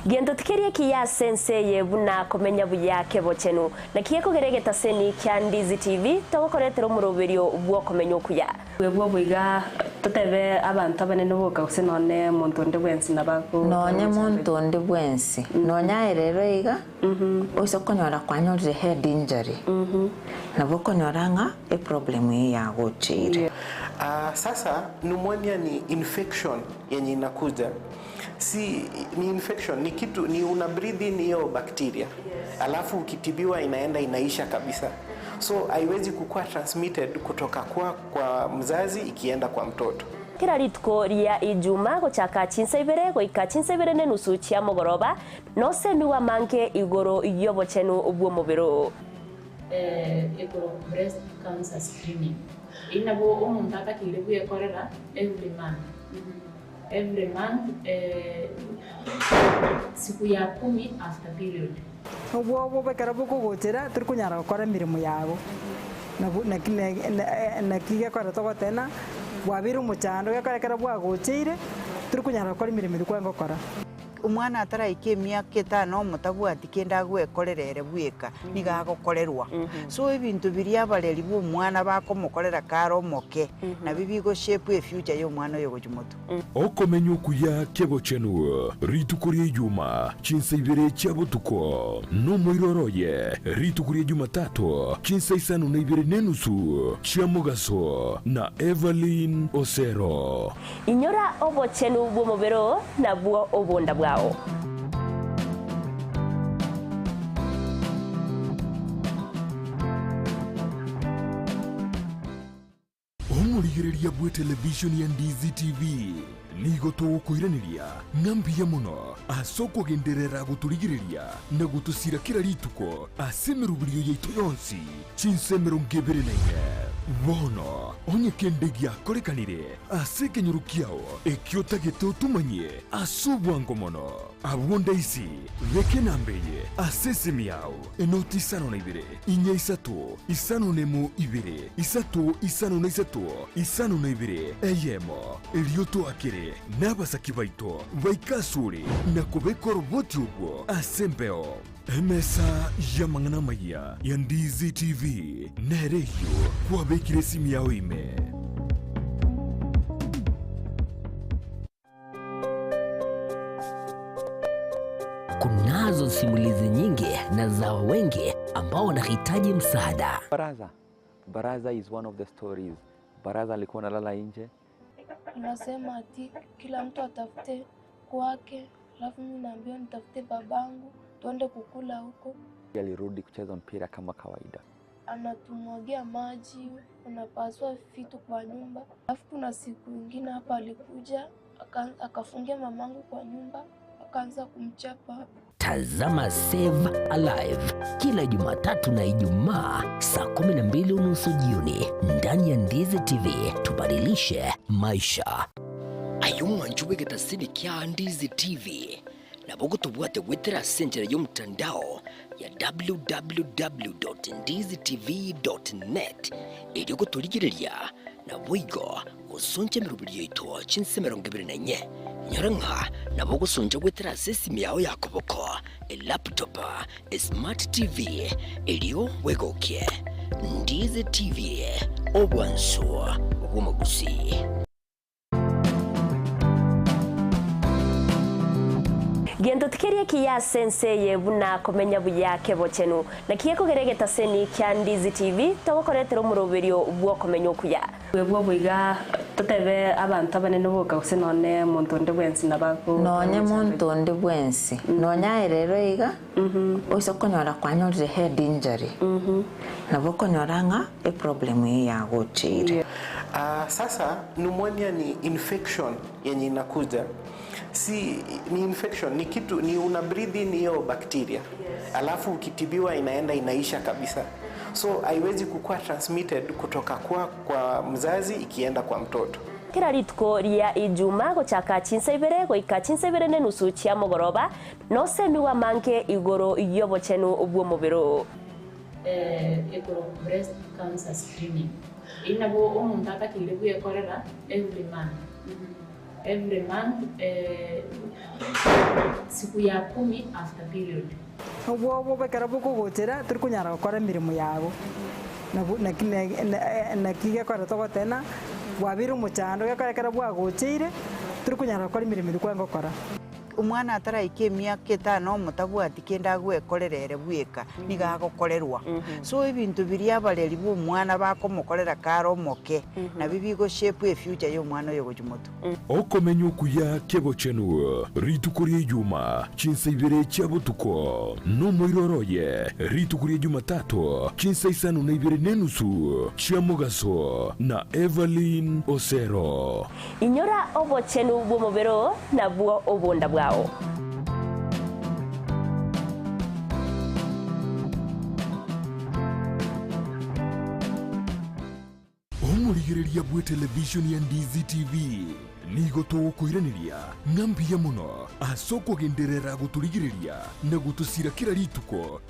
Gendo tikeria kia sense yebuna komenya buyake bochenu na kiye kugeregeta seni kya Ndizi TV togokoretero muroberio bwo komenya okuya bwo buiga tutebe abantu abanene boka kusenone muntu ndi bwensi nabako nonya muntu ndi bwensi nonya erero iga oiso konyora kwanyorire head injury nabo konyoranga e problem ya gochire sasa pneumonia ni infection yenye inakuja si ni infection ni kitu ni una breathe in hiyo bacteria alafu ukitibiwa inaenda inaisha kabisa so haiwezi kukua transmitted kutoka kwa mzazi ikienda kwa mtoto kira rituko ria Ijuma gochaka chinsa ibere goika chinsa ibere ne nusu chia mogoroba no semiwa manke igoro yobochenu ubwo mubiro igoro breast cancer screening inabo umuntu atakire kuyekorera every month siku ya 10 after period obwo bekara bukugutira turi kunyara gukora mirimo yabo na kiga kora togotena bwabira umuchando gakarekera bwagutire turi kunyara gukora mirimo iri kwengokora umwana ataraike emyaka 5 mutabwati kenda gwekorerere bwika nigagokorerwa so ebintu biri abareri bw'omwana bakomukorera karo moke na bibigo shape e future y'omwana oyo gojumoto okomenya okuya kebochenu rituko ria Ijuma chinsa ibere chia butuko no moiroroye rituko ria Jumatatu chinsa isano na ibere nenusu chia mugaso na Evelyn Osero inyora obochenu bwo mubero na bwo obonda bwao omurigereria bwe television ya Ndizi TV nigo tugukwiraniria ngambia muno asoko genderera guturigireria na gutusira kira rituko asemerubirio yaitu yonsi chinsemero ngebere naine bono onye kende gyakorekanire ase ekenyoro kiao ekio tagete otumanye ase obwango mono abwonda isi reke nambeye ase esimi yao enoti 52 inya 3 52 3 52 eyemo erioto akire n'abasaki baito baikasure na kubeka roboti ubwo ase mbeo emesa ya mang'ana maya ya Ndizi TV nereyo kwabekire simu yao ime. Kunazo simulizi nyingi na za wengi ambao wanahitaji msaada. Baraza is one of the stories. Baraza alikuwa analala nje. Unasema ati kila mtu atafute kwake, alafu mimi naambiwa nitafute babangu tuende kukula huko. Alirudi kucheza mpira kama kawaida. Anatumwagia maji, unapaswa vitu kwa nyumba. Alafu kuna siku nyingine hapa alikuja akafungia mamangu kwa nyumba, akaanza kumchapa. Tazama Save Alive kila Jumatatu na Ijumaa saa 12:30 jioni ndani ya Ndizi TV. Tubadilishe maisha. Ayumwanjuwe getasini kia Ndizi TV. Na bogo tubuate wetera senjere y'omutandao ya www.ndizitv.net eri guturigireria na boigo gusonja mirubiri yitwa chinse 24 nyaranka na bogo sonja wetera sesimi yao yakoboko laptop smart TV eriyo wegokie Ndizi TV obwanso obwomagusi. Gendo tikerie kia senseye buna komenya buyake bochenu na kiye kugeregeta seni kya Ndizi TV togokoretero muroberio bwo komenya okuya bwo bwiga tutebe abantu abanene boka kusenone muntu ndi bwensi nabako nonye muntu ndi bwensi nonya rero iga osokonyora kwanyorire head injury nabokonyoranga e problem ya gochire. Sasa pneumonia ni infection yenye inakuja. Si ni infection, ni kitu ni una breathe in hiyo bacteria. Alafu ukitibiwa inaenda inaisha kabisa. So haiwezi kukua transmitted kutoka kwa mzazi ikienda kwa mtoto. Kira ritko ria Ijuma gochaka chinsebere goika chinsebere ne nusu chia mogoroba no semi wa manke igoro yobo chenu obwo mobero. Egoro breast cancer screening. Inabo omuntu atakire kuyekorera every month. Every month, siku ya 10 after period. Obwo bekara buko gotera turi kunyara gukora mirimo yabo na kiga kora togotena wabira umuchando gakarekera bwagotire turi kunyara gukora mirimo iri kwango kora. Umwana ataraika emyaka 5 omutabwati kenda gwekorerere bweka nigagokorerwa so ebintu biri abareri b'omwana bakomokorera karo moke na bibigo shape future y'omwana oyo gojumoto okomenya okuya kebo chenu ritukurie Juma chinsa 2 cha butuko no moiroroye ritukurie Jumatatu chinsa 5 n'enusu cha mugaso na Evelyn Osero inyora obo chenu bwo mobero na bwo obonda bwa omurigireria bwe television ya Ndizi TV nigo tugukwiraniria ng'ambia muno asoko genderera guturigireria na gutusira kira rituko